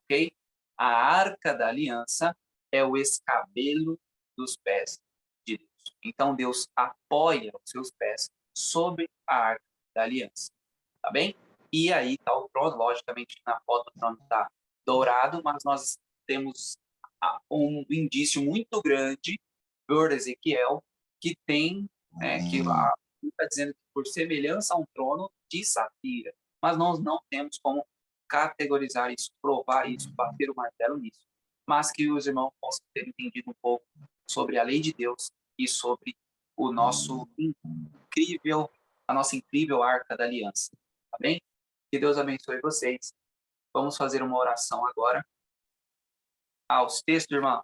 Ok? A Arca da Aliança é o escabelo dos pés de Deus. Então, Deus apoia os seus pés sobre a Arca da Aliança. Tá bem? E aí está o trono. Logicamente, na foto o trono está dourado, mas nós temos um indício muito grande por Ezequiel que tem, que está dizendo que por semelhança a um trono de safira. Mas nós não temos como categorizar isso, provar isso, bater o martelo nisso. Mas que os irmãos possam ter entendido um pouco sobre a lei de Deus e sobre o nosso a nossa incrível Arca da Aliança. Tá bem? Que Deus abençoe vocês. Vamos fazer uma oração agora. Os textos, irmão.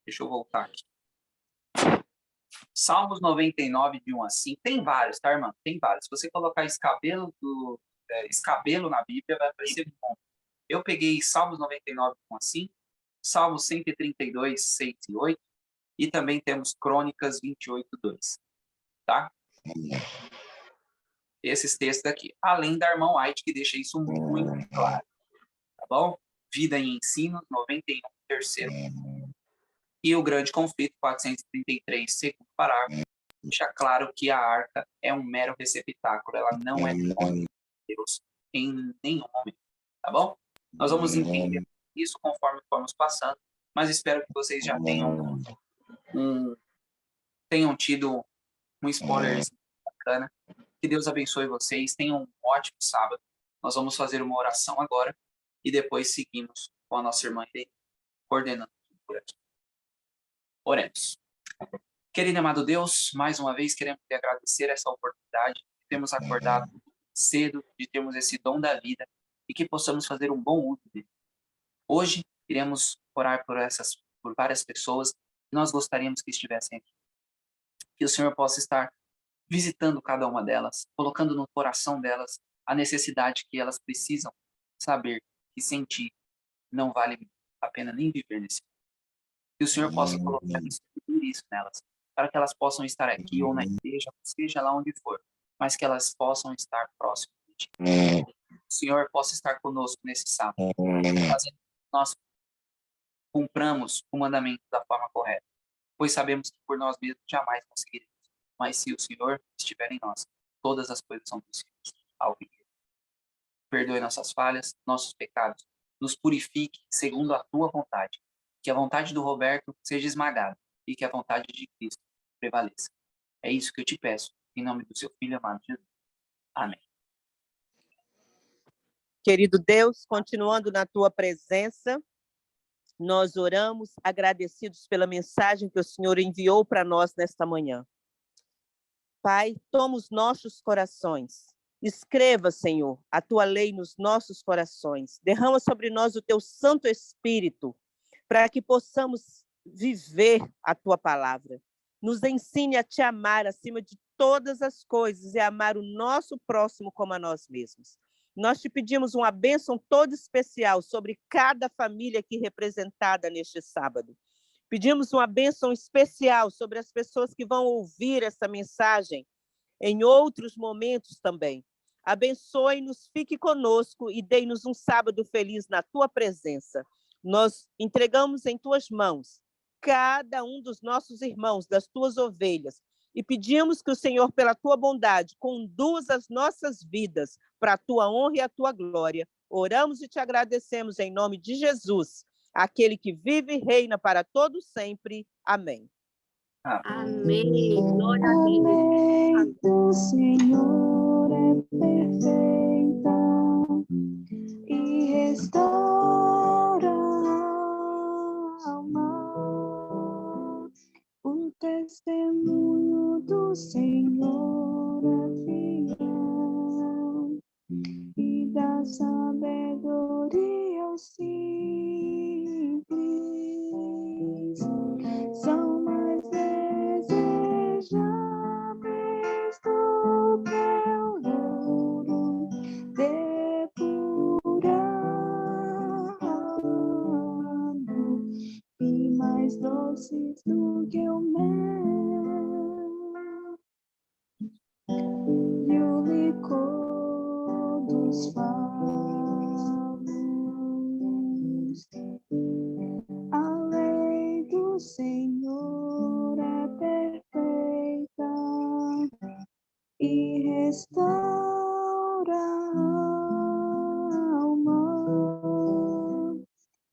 Deixa eu voltar aqui. Salmos 99, de 1 a 5. Tem vários, tá, irmão? Tem vários. Se você colocar escabelo na Bíblia, vai aparecer bom. Eu peguei Salmos 99, 1 a 5, Salmos 132, 6 e 8, e também temos Crônicas 28, 2. Tá? Esses textos aqui. Além da irmã White, que deixa isso muito claro. Tá bom? Vida e Ensino, 91, terceiro. E o Grande Conflito, 433, segundo parágrafo, deixa claro que a arca é um mero receptáculo, ela não é nome de Deus em nenhum momento, tá bom? Nós vamos entender isso conforme formos passando, mas espero que vocês já tenham tido um spoiler bacana. Que Deus abençoe vocês, tenham um ótimo sábado. Nós vamos fazer uma oração agora e depois seguimos com a nossa irmã coordenando por aqui. Oremos. Querido e amado Deus, mais uma vez queremos te agradecer essa oportunidade de termos acordado cedo, de termos esse dom da vida e que possamos fazer um bom uso dele. Hoje iremos orar por essas por várias pessoas que nós gostaríamos que estivessem aqui. Que o Senhor possa estar visitando cada uma delas, colocando no coração delas a necessidade que elas precisam saber que sem Ti não vale a pena nem viver nesse mundo. Que o Senhor possa colocar isso nelas, para que elas possam estar aqui ou na igreja, seja lá onde for, mas que elas possam estar próximas de Ti. O Senhor possa estar conosco nesse sábado, fazendo que nós cumpramos o mandamento da forma correta, pois sabemos que por nós mesmos jamais conseguiremos, mas se o Senhor estiver em nós, todas as coisas são possíveis ao viver. Perdoe nossas falhas, nossos pecados, nos purifique segundo a Tua vontade, que a vontade do Roberto seja esmagada e que a vontade de Cristo prevaleça. É isso que eu te peço, em nome do Seu Filho amado Jesus. Amém. Querido Deus, continuando na Tua presença, nós oramos agradecidos pela mensagem que o Senhor enviou para nós nesta manhã. Pai, toma os nossos corações. Escreva, Senhor, a Tua lei nos nossos corações. Derrama sobre nós o Teu Santo Espírito, para que possamos viver a Tua palavra. Nos ensine a Te amar acima de todas as coisas e amar o nosso próximo como a nós mesmos. Nós te pedimos uma bênção toda especial sobre cada família aqui representada neste sábado. Pedimos uma bênção especial sobre as pessoas que vão ouvir essa mensagem em outros momentos também. Abençoe-nos, fique conosco e dê-nos um sábado feliz na Tua presença. Nós entregamos em Tuas mãos cada um dos nossos irmãos, das Tuas ovelhas, e pedimos que o Senhor, pela Tua bondade, conduza as nossas vidas para a Tua honra e a Tua glória. Oramos e Te agradecemos em nome de Jesus, aquele que vive e reina para todos sempre. Amém. Amém. Glória a A Deus. lei do Senhor é perfeita e restaura a alma. O testemunho do Senhor é fiel e dá sabedoria aos simples. São mais desejáveis do que o ouro depurado e mais doces do que o mel e o licor dos favos. A lei do Senhor é perfeita e restaura a alma.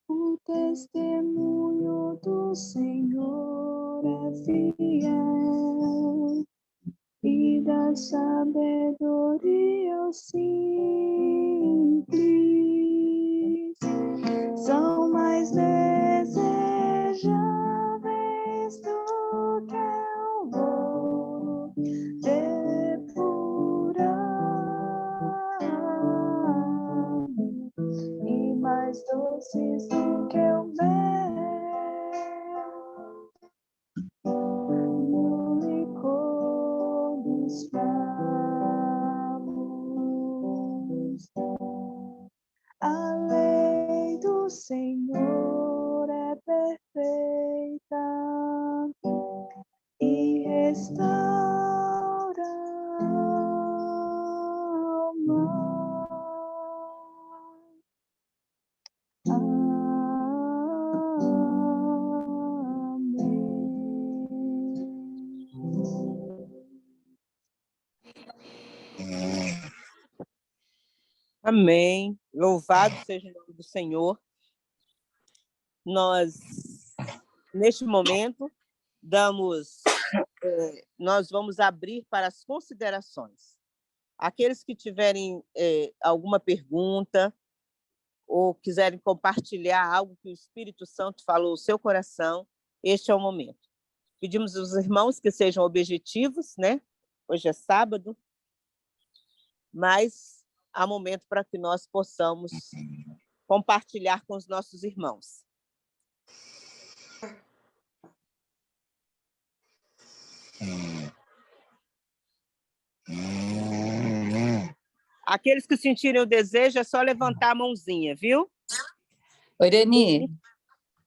O testemunho do Senhor é fiel e dá sabedoria aos simples. São mais desejáveis do que o ouro depurado e mais doces do que o mel no licor dos favos. A lei do Senhor é perfeita e restaura a alma. Amém. Louvado seja o nome do Senhor. Nós, neste momento, nós vamos abrir para as considerações. Aqueles que tiverem alguma pergunta ou quiserem compartilhar algo que o Espírito Santo falou no seu coração, este é o momento. Pedimos aos irmãos que sejam objetivos, né? Hoje é sábado, mas há momento para que nós possamos compartilhar com os nossos irmãos. Aqueles que sentirem o desejo, é só levantar a mãozinha, viu? Oi, Irene,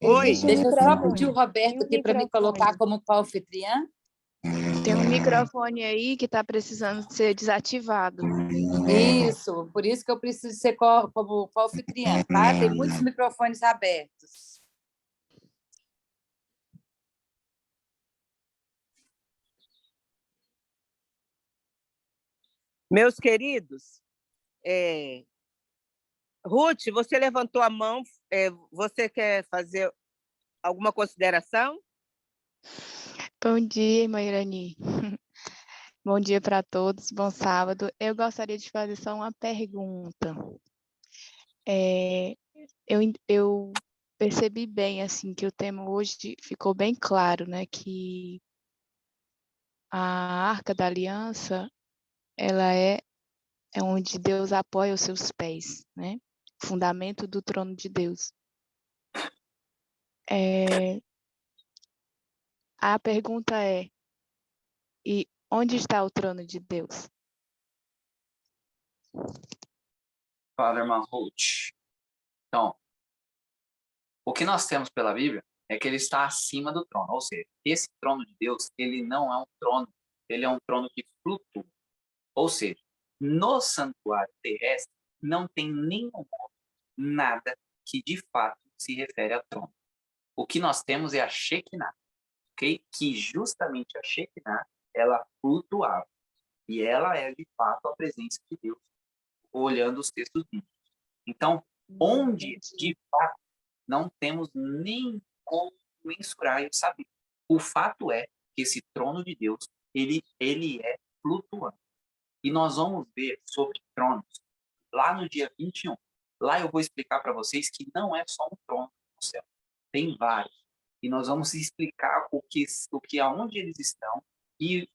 Oi. Existe um deixa eu só microfone. pedir o Roberto aqui para me colocar como co-anfitriã. Tem um microfone aí que está precisando ser desativado. Isso, por isso que eu preciso ser como co-anfitriã, tá? Tem muitos microfones abertos. Meus queridos, Ruth, você levantou a mão, você quer fazer alguma consideração? Bom dia, irmã Irani. Bom dia para todos, bom sábado. Eu gostaria de fazer só uma pergunta. Eu percebi bem assim que o tema hoje ficou bem claro, né? Que a Arca da Aliança, ela é onde Deus apoia os seus pés, né? Fundamento do trono de Deus. A pergunta é: e onde está o trono de Deus? Fala, irmã Ruth. Então, o que nós temos pela Bíblia é que ele está acima do trono. Ou seja, esse trono de Deus, ele não é um trono, ele é um trono que flutua. Ou seja, no santuário terrestre não tem nenhum nada que de fato se refere ao trono. O que nós temos é a Shekinah, ok? Que justamente a Shekinah, ela flutuava. E ela é de fato a presença de Deus, olhando os textos bíblicos. Então, onde de fato não temos nem como mensurar e saber. O fato é que esse trono de Deus, ele é flutuante. E nós vamos ver sobre tronos lá no dia 21. Lá eu vou explicar para vocês que não é só um trono no céu. Tem vários. E nós vamos explicar aonde eles estão e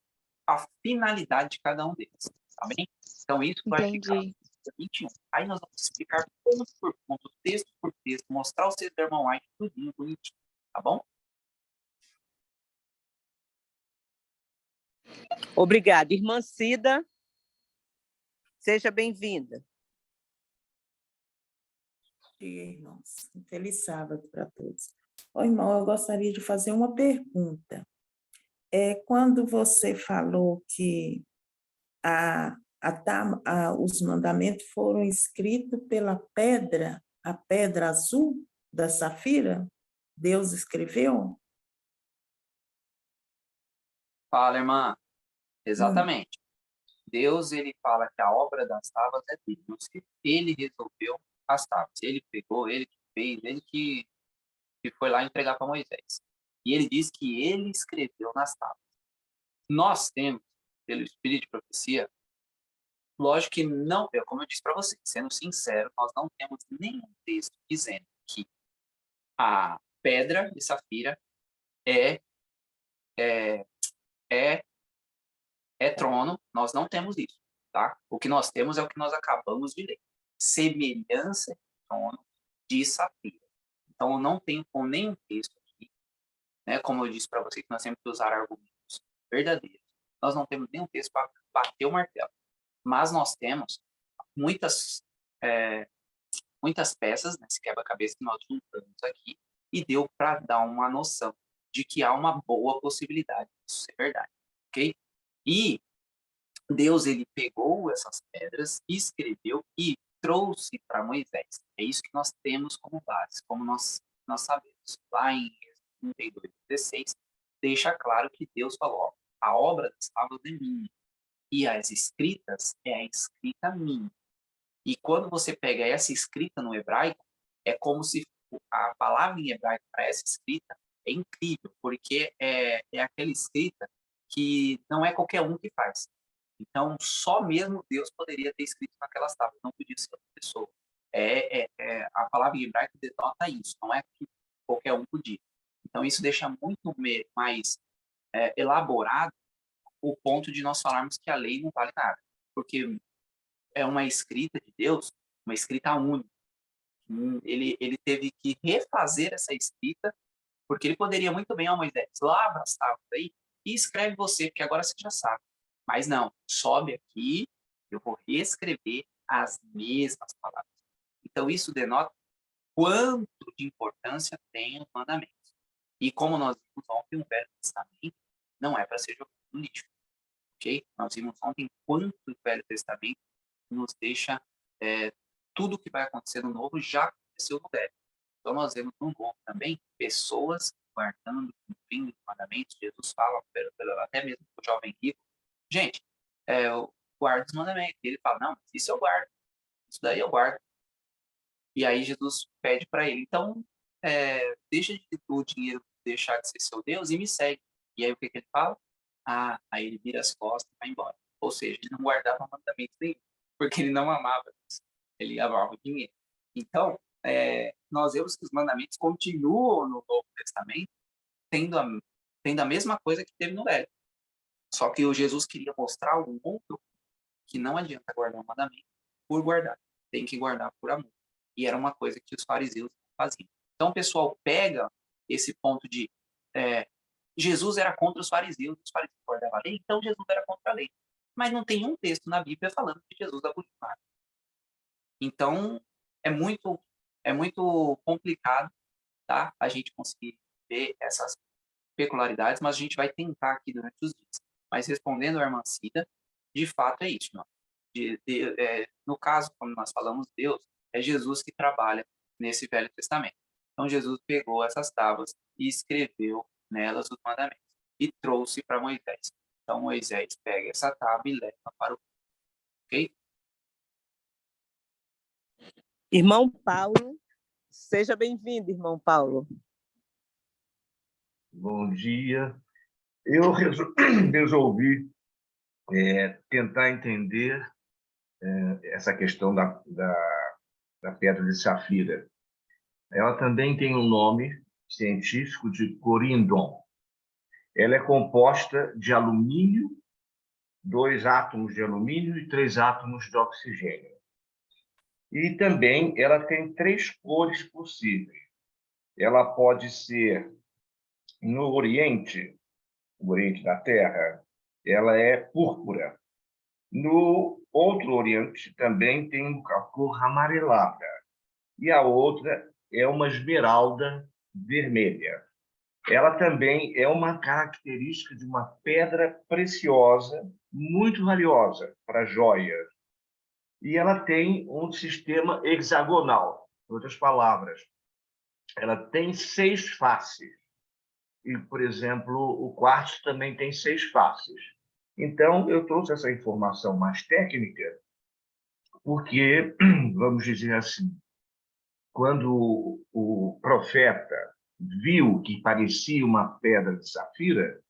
a finalidade de cada um deles. Tá bem? Então, isso vai ficar no dia 21. Aí nós vamos explicar ponto por ponto, texto por texto, mostrar o seu irmão White tudinho, bonitinho. Tá bom? Obrigada. Irmã Cida, seja bem-vinda. Bom dia, irmãos. Um feliz sábado para todos. Ô, irmão, eu gostaria de fazer uma pergunta. Quando você falou que os mandamentos foram escritos pela pedra, a pedra azul da Safira, Deus escreveu? Fala, irmã. Exatamente. Deus, ele fala que a obra das tábuas é dele. Ele resolveu as tábuas. Ele pegou, ele que fez, ele que foi lá entregar para Moisés. E ele diz que ele escreveu nas tábuas. Nós temos, pelo Espírito de Profecia, lógico que não, como eu disse para vocês, sendo sincero, nós não temos nenhum texto dizendo que a pedra de Safira é trono. Nós não temos isso, tá? O que nós temos é o que nós acabamos de ler. Semelhança de trono de Safira. Então, eu não tenho com nenhum texto aqui, né? Como eu disse para vocês, nós temos que usar argumentos verdadeiros. Nós não temos nenhum texto para bater o martelo. Mas nós temos muitas peças nesse quebra-cabeça que nós juntamos aqui e deu para dar uma noção de que há uma boa possibilidade disso ser verdade, ok? E Deus, ele pegou essas pedras, escreveu e trouxe para Moisés. É isso que nós temos como base, como nós sabemos. Lá em 32:16, deixa claro que Deus falou, ó, a obra das tábuas é minha, e as escritas é a escrita minha. E quando você pega essa escrita no hebraico, é como se a palavra em hebraico para essa escrita é incrível, porque é aquela escrita que não é qualquer um que faz. Então, só mesmo Deus poderia ter escrito naquelas tábuas, não podia ser outra pessoa. A palavra em hebraico denota isso, não é que qualquer um podia. Então, isso deixa muito mais elaborado o ponto de nós falarmos que a lei não vale nada, porque é uma escrita de Deus, uma escrita única. Ele teve que refazer essa escrita, porque ele poderia muito bem, Moisés, lava as tábuas aí e escreve você, porque agora você já sabe. Mas não, sobe aqui, eu vou reescrever as mesmas palavras. Então, isso denota quanto de importância tem os mandamentos. E como nós vimos ontem, o Velho Testamento não é para ser jogado no lixo. Ok? Nós vimos ontem quanto o Velho Testamento nos deixa tudo o que vai acontecer no Novo já aconteceu no Velho. Então, nós vemos no Novo também pessoas guardando, cumprindo os mandamentos. Jesus fala, até mesmo o jovem rico, gente, eu guardo os mandamentos. E ele fala, não, isso eu guardo. Isso daí eu guardo. E aí Jesus pede para ele, então, deixa de o dinheiro deixar de ser seu Deus e me segue. E aí o que ele fala? Aí ele vira as costas e vai embora. Ou seja, ele não guardava mandamento nenhum, porque ele não amava Deus. Ele amava o dinheiro. Então, nós vemos que os mandamentos continuam no Novo Testamento, tendo a mesma coisa que teve no Velho. Só que o Jesus queria mostrar um outro que não adianta guardar o mandamento por guardar. Tem que guardar por amor. E era uma coisa que os fariseus faziam. Então, o pessoal pega esse ponto de Jesus era contra os fariseus guardavam a lei, então Jesus era contra a lei. Mas não tem um texto na Bíblia falando que Jesus aboliu. Então, é muito complicado, tá? A gente conseguir ver essas peculiaridades, mas a gente vai tentar aqui durante os dias. Mas respondendo a irmã Cida, de fato é isso, não? No caso, como nós falamos, Deus é Jesus que trabalha nesse Velho Testamento. Então, Jesus pegou essas tábuas e escreveu nelas os mandamentos e trouxe para Moisés. Então, Moisés pega essa tábua e leva para o ok? Irmão Paulo, seja bem-vindo, irmão Paulo. Bom dia. Eu resolvi tentar entender essa questão da pedra de safira. Ela também tem um nome científico de corindon. Ela é composta de alumínio, 2 átomos de alumínio e 3 átomos de oxigênio. E também ela tem 3 cores possíveis. Ela pode ser no Oriente, o Oriente da Terra, ela é púrpura. No outro Oriente também tem a cor amarelada. E a outra é uma esmeralda vermelha. Ela também é uma característica de uma pedra preciosa, muito valiosa para joias. E ela tem um sistema hexagonal. Em outras palavras, ela tem 6 faces. E, por exemplo, o quartzo também tem 6 faces. Então, eu trouxe essa informação mais técnica porque, vamos dizer assim, quando o profeta viu que parecia uma pedra de safira,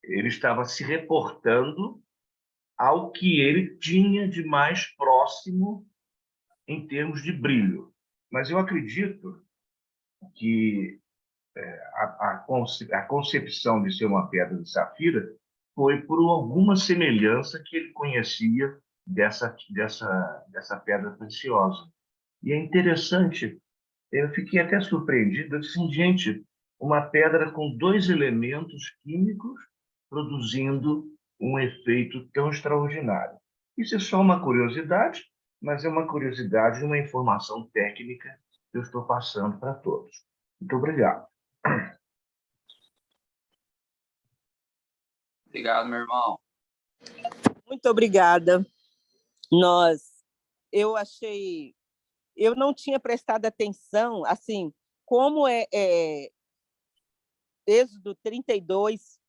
ele estava se reportando ao que ele tinha de mais próximo em termos de brilho. Mas eu acredito que a concepção de ser uma pedra de safira foi por alguma semelhança que ele conhecia dessa pedra preciosa. E é interessante, eu fiquei até surpreendido, eu disse assim, gente, uma pedra com 2 elementos químicos produzindo um efeito tão extraordinário. Isso é só uma curiosidade, mas é uma curiosidade e uma informação técnica que eu estou passando para todos. Muito obrigado. Obrigado, meu irmão. Muito obrigada. Eu não tinha prestado atenção, assim, como Êxodo 32,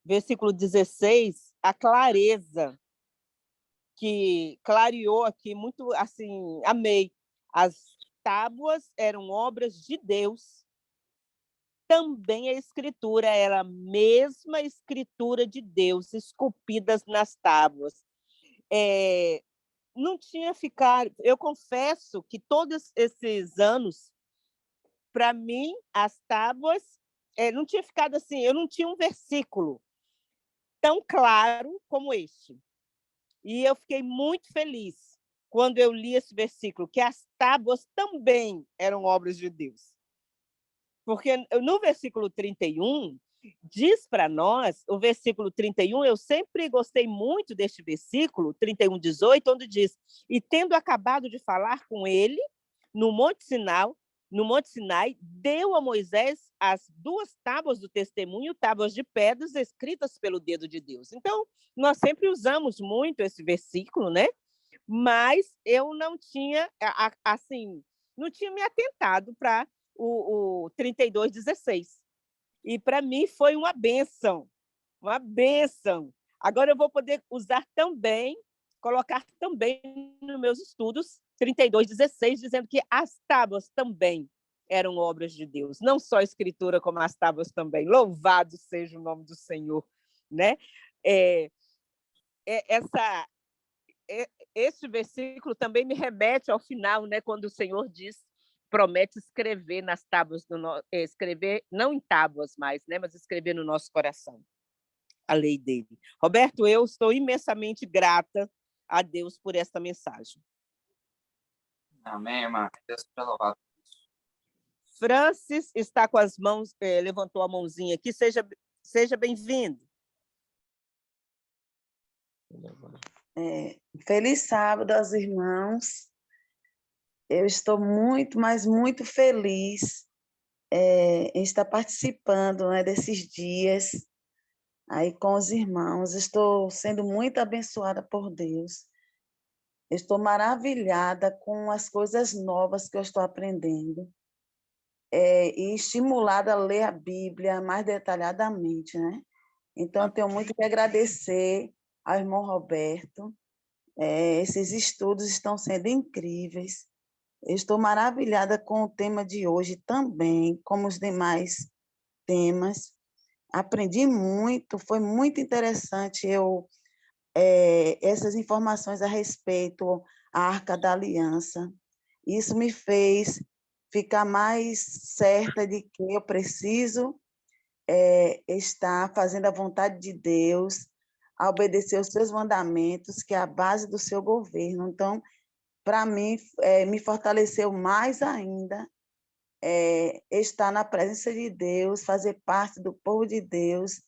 versículo 16, a clareza que clareou aqui, muito assim, amei. As tábuas eram obras de Deus. Também a escritura era a mesma escritura de Deus, esculpidas nas tábuas. Não tinha ficado... Eu confesso que todos esses anos, para mim, as tábuas não tinha ficado assim, eu não tinha um versículo tão claro como este. E eu fiquei muito feliz quando eu li esse versículo, que as tábuas também eram obras de Deus. Porque no versículo 31, diz para nós, o versículo 31, eu sempre gostei muito deste versículo, 31:18, onde diz: e tendo acabado de falar com ele, no Monte Sinai, deu a Moisés as 2 tábuas do testemunho, tábuas de pedras escritas pelo dedo de Deus. Então, nós sempre usamos muito esse versículo, né? Mas eu não tinha, assim, não tinha me atentado para o 32:16. E para mim foi uma bênção, uma bênção. Agora eu vou poder usar também, colocar também nos meus estudos 32:16, dizendo que as tábuas também eram obras de Deus, não só a escritura, como as tábuas também. Louvado seja o nome do Senhor, né? Essa Este versículo também me remete ao final, né, quando o Senhor diz, promete escrever nas tábuas escrever não em tábuas mais, né, mas escrever no nosso coração a lei dele. Roberto, eu estou imensamente grata a Deus por esta mensagem. Amém, irmã. Deus seja louvado. Francis está com as mãos, levantou a mãozinha aqui, seja bem-vindo. Feliz sábado aos irmãos. Eu estou muito, mas muito feliz em estar participando, né, desses dias aí com os irmãos. Estou sendo muito abençoada por Deus. Estou maravilhada com as coisas novas que eu estou aprendendo e estimulada a ler a Bíblia mais detalhadamente, né? Então, eu tenho muito que agradecer ao irmão Roberto. Esses estudos estão sendo incríveis. Eu estou maravilhada com o tema de hoje também, como os demais temas. Aprendi muito, foi muito interessante essas informações a respeito à Arca da Aliança. Isso me fez ficar mais certa de que eu preciso estar fazendo a vontade de Deus, a obedecer os seus mandamentos, que é a base do seu governo. Então, para mim, me fortaleceu mais ainda estar na presença de Deus, fazer parte do povo de Deus.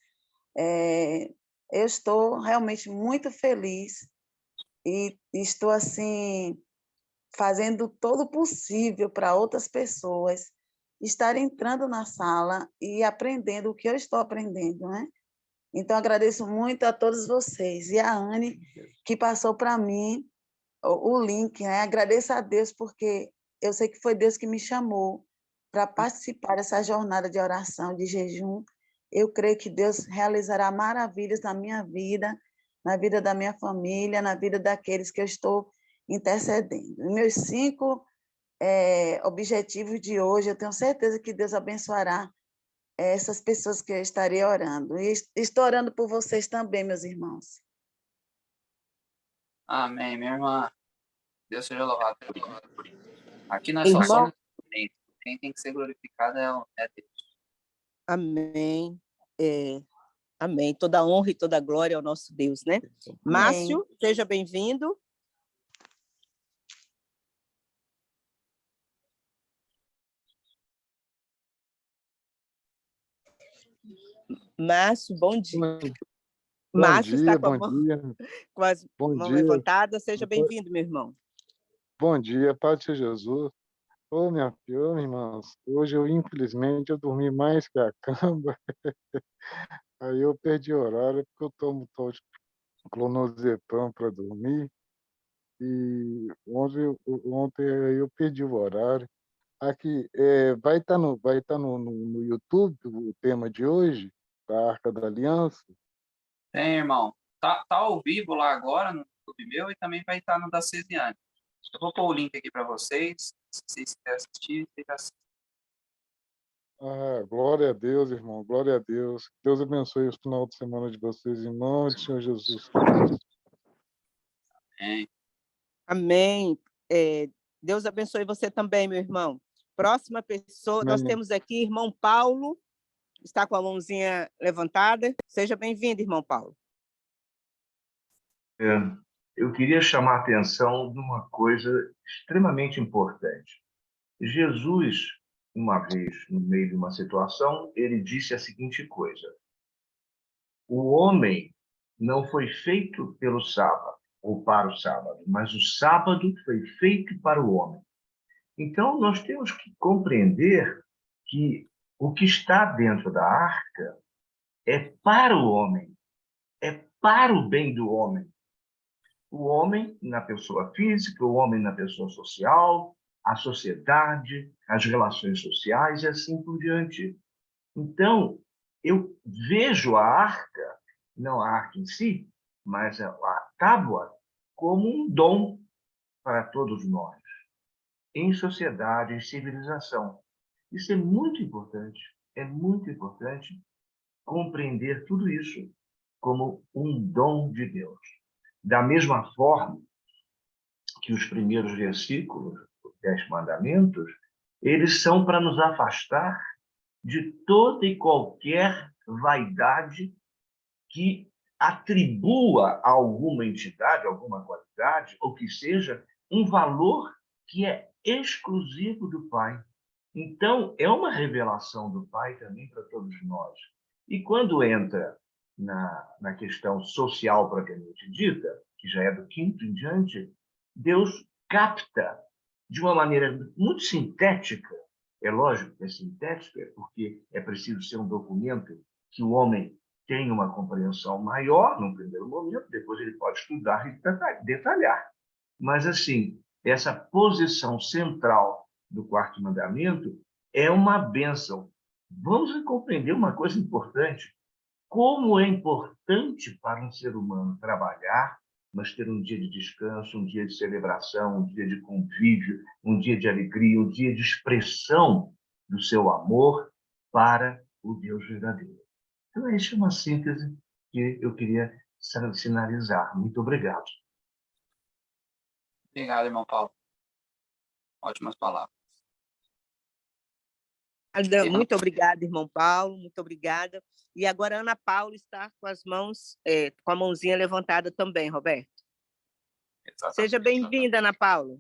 Eu estou realmente muito feliz e estou assim fazendo todo o possível para outras pessoas estarem entrando na sala e aprendendo o que eu estou aprendendo, né? Então, agradeço muito a todos vocês. E a Anne, que passou para mim o link, né? Agradeço a Deus, porque eu sei que foi Deus que me chamou para participar dessa jornada de oração, de jejum. Eu creio que Deus realizará maravilhas na minha vida, na vida da minha família, na vida daqueles que eu estou intercedendo. Os meus 5 objetivos de hoje, eu tenho certeza que Deus abençoará essas pessoas que eu estarei orando. E estou orando por vocês também, meus irmãos. Amém, minha irmã. Deus seja louvado por isso. Aqui nós só Irmão, somos instrumentos. Quem tem que ser glorificado é Deus. amém. Amém. Toda honra e toda glória ao nosso Deus, né? Márcio, seja bem-vindo. Márcio, bom dia. Márcio está com as mãos levantadas. Seja bem-vindo, meu irmão. Bom dia, Paz de Jesus. Ô, minha filha, irmãos, hoje infelizmente, eu dormi mais que a cama. Aí eu perdi o horário, porque eu tomo tal de clonazepam para dormir. E ontem aí eu perdi o horário. Aqui, vai estar no YouTube o tema de hoje, da Arca da Aliança? Tem, irmão. Tá ao vivo lá agora no YouTube meu e também vai estar no da Cesiane. Eu vou pôr o link aqui para vocês. Se vocês quiserem assistir, vocês assistem. Glória a Deus, irmão. Glória a Deus. Deus abençoe o final de semana de vocês, em nome do Senhor Jesus Cristo. Amém. Amém. Deus abençoe você também, meu irmão. Próxima pessoa, Amém. nós temos aqui irmão Paulo, está com a mãozinha levantada. Seja bem-vindo, irmão Paulo. Eu queria chamar a atenção de uma coisa extremamente importante. Jesus uma vez, no meio de uma situação, ele disse a seguinte coisa: o homem não foi feito pelo sábado, ou para o sábado, mas o sábado foi feito para o homem. Então, nós temos que compreender que o que está dentro da arca é para o homem, é para o bem do homem. O homem na pessoa física, o homem na pessoa social, a sociedade, as relações sociais e assim por diante. Então, eu vejo a arca, não a arca em si, mas a tábua, como um dom para todos nós, em sociedade, em civilização. Isso é muito importante compreender tudo isso como um dom de Deus. Da mesma forma que os primeiros versículos, os 10 mandamentos, eles são para nos afastar de toda e qualquer vaidade que atribua a alguma entidade, alguma qualidade, ou que seja um valor que é exclusivo do Pai. Então, é uma revelação do Pai também para todos nós. E quando entra na questão social propriamente dita, que já é do 5º em diante, Deus capta de uma maneira muito sintética. É lógico que é sintética, porque é preciso ser um documento que o homem tenha uma compreensão maior num primeiro momento, depois ele pode estudar e detalhar. Mas, assim, essa posição central do 4º mandamento é uma bênção. Vamos compreender uma coisa importante. Como é importante para um ser humano trabalhar, mas ter um dia de descanso, um dia de celebração, um dia de convívio, um dia de alegria, um dia de expressão do seu amor para o Deus verdadeiro. Então, essa é uma síntese que eu queria sinalizar. Muito obrigado. Obrigado, irmão Paulo. Ótimas palavras. Muito obrigada, irmão Paulo, muito obrigada. E agora a Ana Paula está com as mãos, com a mãozinha levantada também, Roberto. Exatamente. Seja bem-vinda, Ana Paula.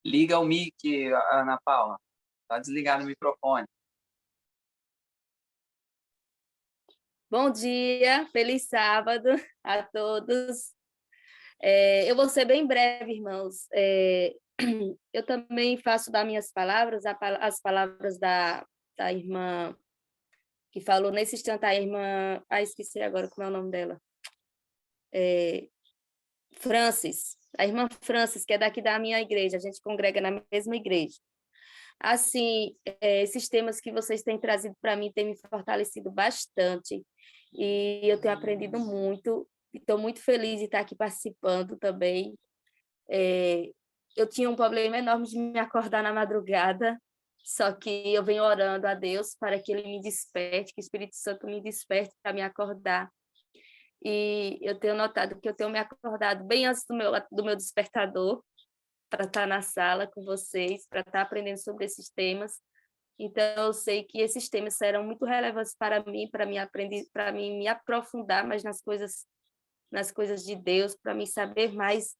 Liga o mic, Ana Paula. Está desligado o microfone. Bom dia, feliz sábado a todos. Eu vou ser bem breve, irmãos. Eu também faço das minhas palavras as palavras da irmã que falou nesse instante, a irmã... esqueci agora como é o nome dela. Francis, a irmã Francis, que é daqui da minha igreja, a gente congrega na mesma igreja. Assim, esses temas que vocês têm trazido para mim têm me fortalecido bastante, e eu tenho aprendido muito, estou muito feliz de estar aqui participando também. Eu tinha um problema enorme de me acordar na madrugada, só que eu venho orando a Deus para que Ele me desperte, que o Espírito Santo me desperte para me acordar. E eu tenho notado que eu tenho me acordado bem antes do meu despertador, para estar na sala com vocês, para estar aprendendo sobre esses temas. Então, eu sei que esses temas serão muito relevantes para mim, para mim me aprofundar mais nas coisas de Deus, para mim saber mais,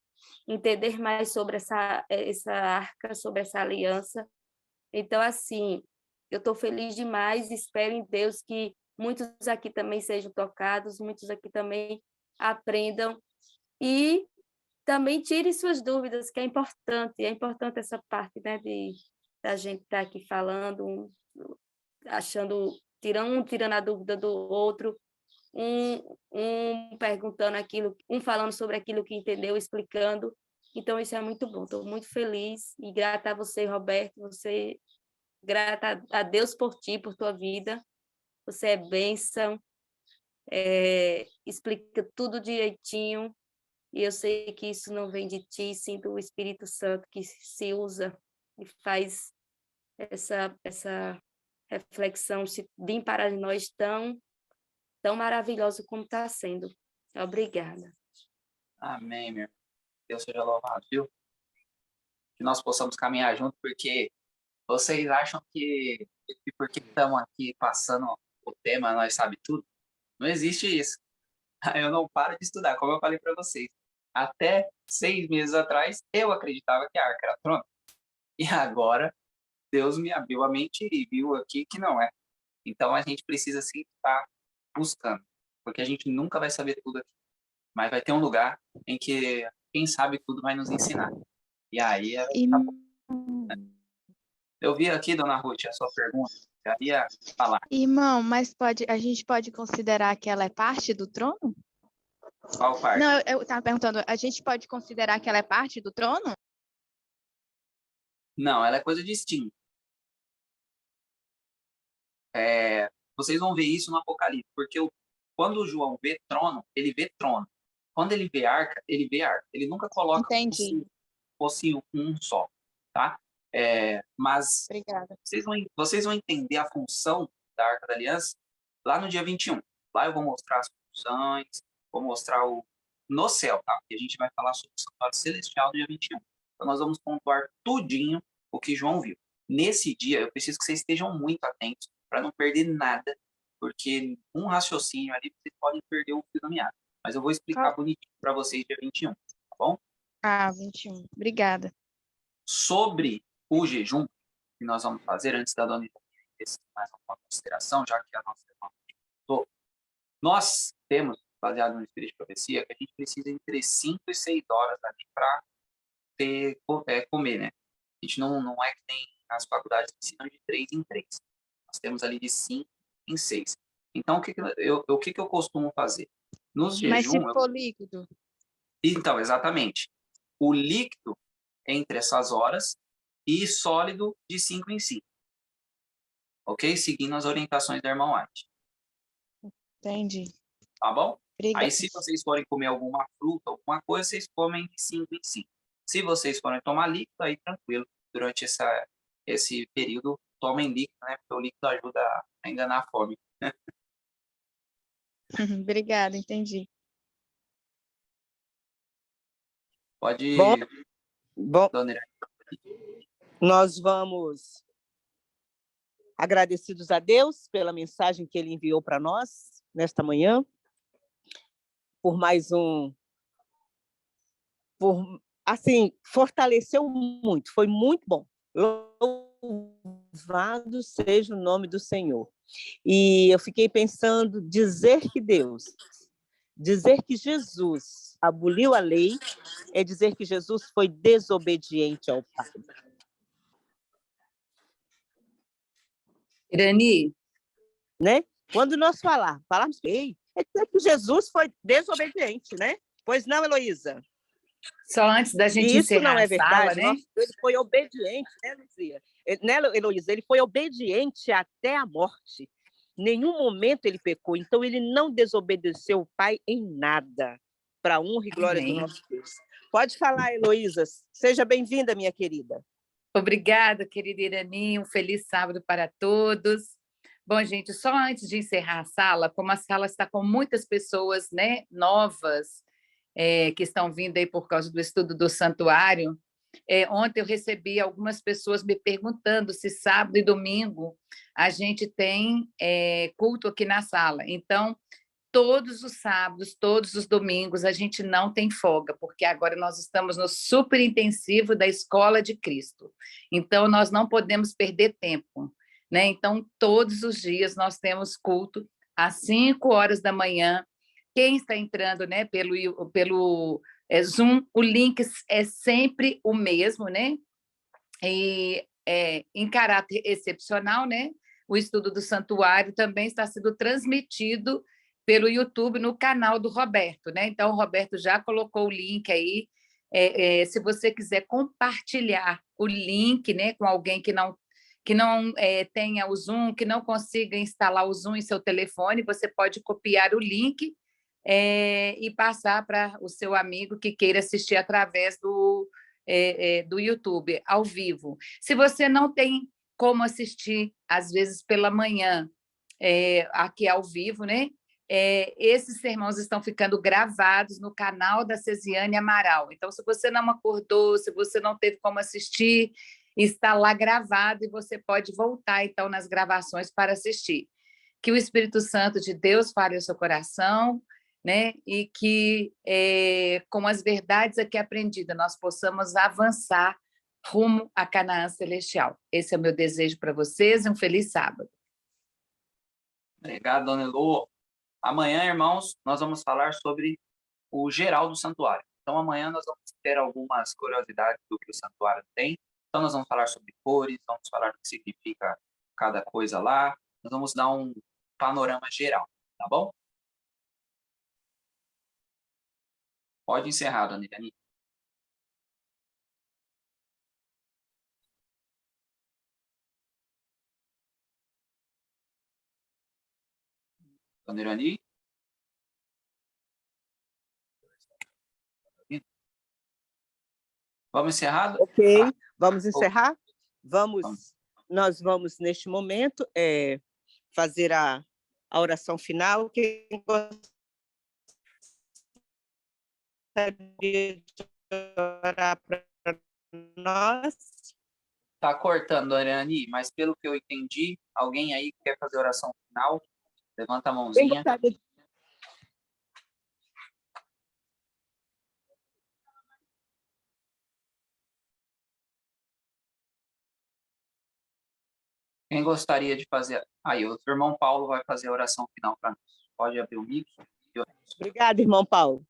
entender mais sobre essa arca, sobre essa aliança. Então, assim, eu estou feliz demais, espero em Deus que muitos aqui também sejam tocados, muitos aqui também aprendam e também tirem suas dúvidas, que é importante essa parte, né, da gente estar aqui falando, tirando a dúvida do outro, um perguntando aquilo, falando sobre aquilo que entendeu, explicando. Então, isso é muito bom, estou muito feliz e grata a você, Roberto, grata a Deus por ti, por tua vida. Você é bênção, explica tudo direitinho, e eu sei que isso não vem de ti, sim do Espírito Santo, que se usa e faz essa reflexão se vir para nós tão maravilhoso como está sendo. Obrigada. Amém, meu. Deus seja louvado, viu? Que nós possamos caminhar junto, porque vocês acham que porque estamos aqui passando o tema, nós sabe tudo? Não existe isso. Eu não paro de estudar, como eu falei para vocês. Até 6 meses atrás, eu acreditava que a arca era trono. E agora, Deus me abriu a mente e viu aqui que não é. Então, a gente precisa sempre estar buscando, porque a gente nunca vai saber tudo aqui. Mas vai ter um lugar em que quem sabe tudo vai nos ensinar. E aí, eu vi aqui, dona Ruth, a sua pergunta. Já ia falar. Irmão, mas a gente pode considerar que ela é parte do trono? Qual parte? Não, eu estava perguntando, a gente pode considerar que ela é parte do trono? Não, ela é coisa distinta. Vocês vão ver isso no Apocalipse, porque quando o João vê trono, ele vê trono. Quando ele vê arca, ele vê arca. Ele nunca coloca fosse um só, tá? Mas Obrigada. vocês vão entender a função da Arca da Aliança lá no dia 21. Lá eu vou mostrar as funções, vou mostrar no céu, tá? E a gente vai falar sobre o santuário celestial no dia 21. Então nós vamos pontuar tudinho o que João viu. Nesse dia, eu preciso que vocês estejam muito atentos para não perder nada, porque um raciocínio ali vocês podem perder o fio da meada. Mas eu vou explicar bonitinho para vocês dia 21, tá bom? 21. Obrigada. Sobre o jejum que nós vamos fazer, antes da dona Ivone mais uma consideração, já que a nossa irmã perguntou, nós temos, baseado no Espírito de Profecia, que a gente precisa entre 5 e 6 horas ali para comer, né? A gente não é que nem as faculdades que ensinam de 3 em 3. Nós temos ali de 5 em 6. Então, o que eu costumo fazer? Nos jejum, mas se for líquido? Então, exatamente. O líquido entre essas horas e sólido de 5 em 5. Ok? Seguindo as orientações da irmã White. Entendi. Tá bom? Obrigada. Aí, se vocês forem comer alguma fruta, alguma coisa, vocês comem de 5 em 5. Se vocês forem tomar líquido, aí tranquilo. Durante esse período, tomem líquido, né? Porque o líquido ajuda a enganar a fome. Obrigada, entendi. Pode ir. Bom, Dona Irene. nós vamos, agradecidos a Deus pela mensagem que Ele enviou para nós nesta manhã, por mais fortaleceu muito, foi muito bom. Louvado seja o nome do Senhor. E eu fiquei pensando, dizer que Jesus aboliu a lei é dizer que Jesus foi desobediente ao Pai. Irani? Né? Quando nós falarmos lei, é dizer que Jesus foi desobediente, né? Pois não, Heloísa? Só antes da gente encerrar não é verdade, a sala, né? Ele foi obediente, né, Luzia? Né, Heloísa? Ele foi obediente até a morte. Em nenhum momento ele pecou, então ele não desobedeceu o Pai em nada. Para honra e glória do nosso Deus. Pode falar, Heloísa. Seja bem-vinda, minha querida. Obrigada, querida Irani. Um feliz sábado para todos. Bom, gente, só antes de encerrar a sala, como a sala está com muitas pessoas, né, novas, que estão vindo aí por causa do estudo do santuário, ontem eu recebi algumas pessoas me perguntando se sábado e domingo a gente tem culto aqui na sala. Então, todos os sábados, todos os domingos, a gente não tem folga, porque agora nós estamos no super intensivo da Escola de Cristo. Então, nós não podemos perder tempo, né? Então, todos os dias nós temos culto às 5 horas da manhã. Quem está entrando, né, pelo Zoom, o link é sempre o mesmo, né? E em caráter excepcional, né? O estudo do santuário também está sendo transmitido pelo YouTube no canal do Roberto, né? Então, o Roberto já colocou o link aí. Se você quiser compartilhar o link, né, com alguém que não tenha o Zoom, que não consiga instalar o Zoom em seu telefone, você pode copiar o link e passar para o seu amigo que queira assistir através do YouTube, ao vivo. Se você não tem como assistir, às vezes pela manhã, aqui ao vivo, né? Esses sermões estão ficando gravados no canal da Cesiane Amaral. Então, se você não acordou, se você não teve como assistir, está lá gravado e você pode voltar, então, nas gravações para assistir. Que o Espírito Santo de Deus fale ao seu coração, né? E que, com as verdades aqui aprendidas, nós possamos avançar rumo a Canaã Celestial. Esse é o meu desejo para vocês, um feliz sábado. Obrigado, dona Elô. Amanhã, irmãos, nós vamos falar sobre o geral do santuário. Então, amanhã nós vamos ter algumas curiosidades do que o santuário tem. Então, nós vamos falar sobre cores, vamos falar o que significa cada coisa lá. Nós vamos dar um panorama geral, tá bom? Pode encerrar, dona Irani. Dona Irani? Vamos encerrar? Ok, vamos encerrar? Nós vamos, neste momento, fazer a oração final. Quem gostaria de orar para nós? Está cortando, dona Irani, mas pelo que eu entendi, alguém aí quer fazer oração final? Levanta a mãozinha. Quem gostaria de fazer? Aí, o irmão Paulo vai fazer a oração final para nós. Pode abrir o mic. Obrigada, irmão Paulo.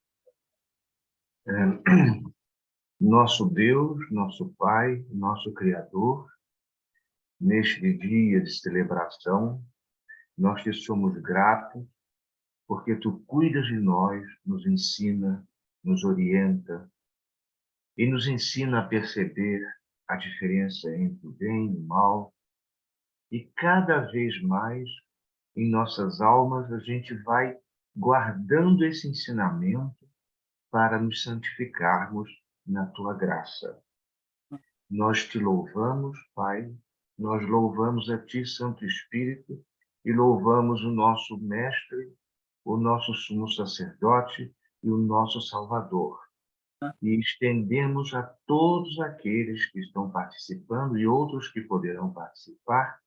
Nosso Deus, nosso Pai, nosso Criador, neste dia de celebração, nós te somos gratos porque tu cuidas de nós, nos ensina, nos orienta e nos ensina a perceber a diferença entre o bem e o mal. E cada vez mais, em nossas almas, a gente vai guardando esse ensinamento para nos santificarmos na tua graça. Nós te louvamos, Pai, nós louvamos a ti, Santo Espírito, e louvamos o nosso Mestre, o nosso sumo sacerdote e o nosso Salvador. E estendemos a todos aqueles que estão participando e outros que poderão participar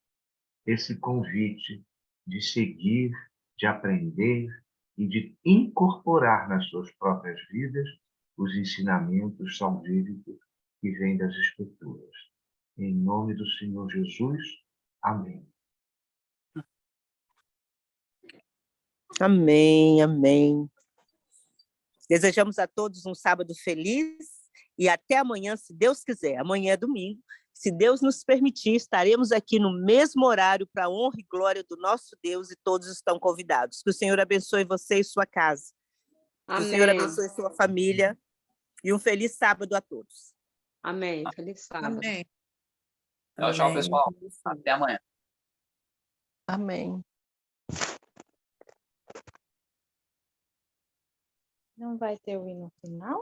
esse convite de seguir, de aprender e de incorporar nas suas próprias vidas os ensinamentos salvíficos que vêm das Escrituras. Em nome do Senhor Jesus, amém. Amém, amém. Desejamos a todos um sábado feliz e até amanhã, se Deus quiser. Amanhã é domingo. Se Deus nos permitir, estaremos aqui no mesmo horário para a honra e glória do nosso Deus e todos estão convidados. Que o Senhor abençoe você e sua casa. Que o Senhor abençoe sua família e um feliz sábado a todos. Amém. Feliz sábado. Amém. Tchau, tchau, pessoal. Até amanhã. Amém. Não vai ter o hino final?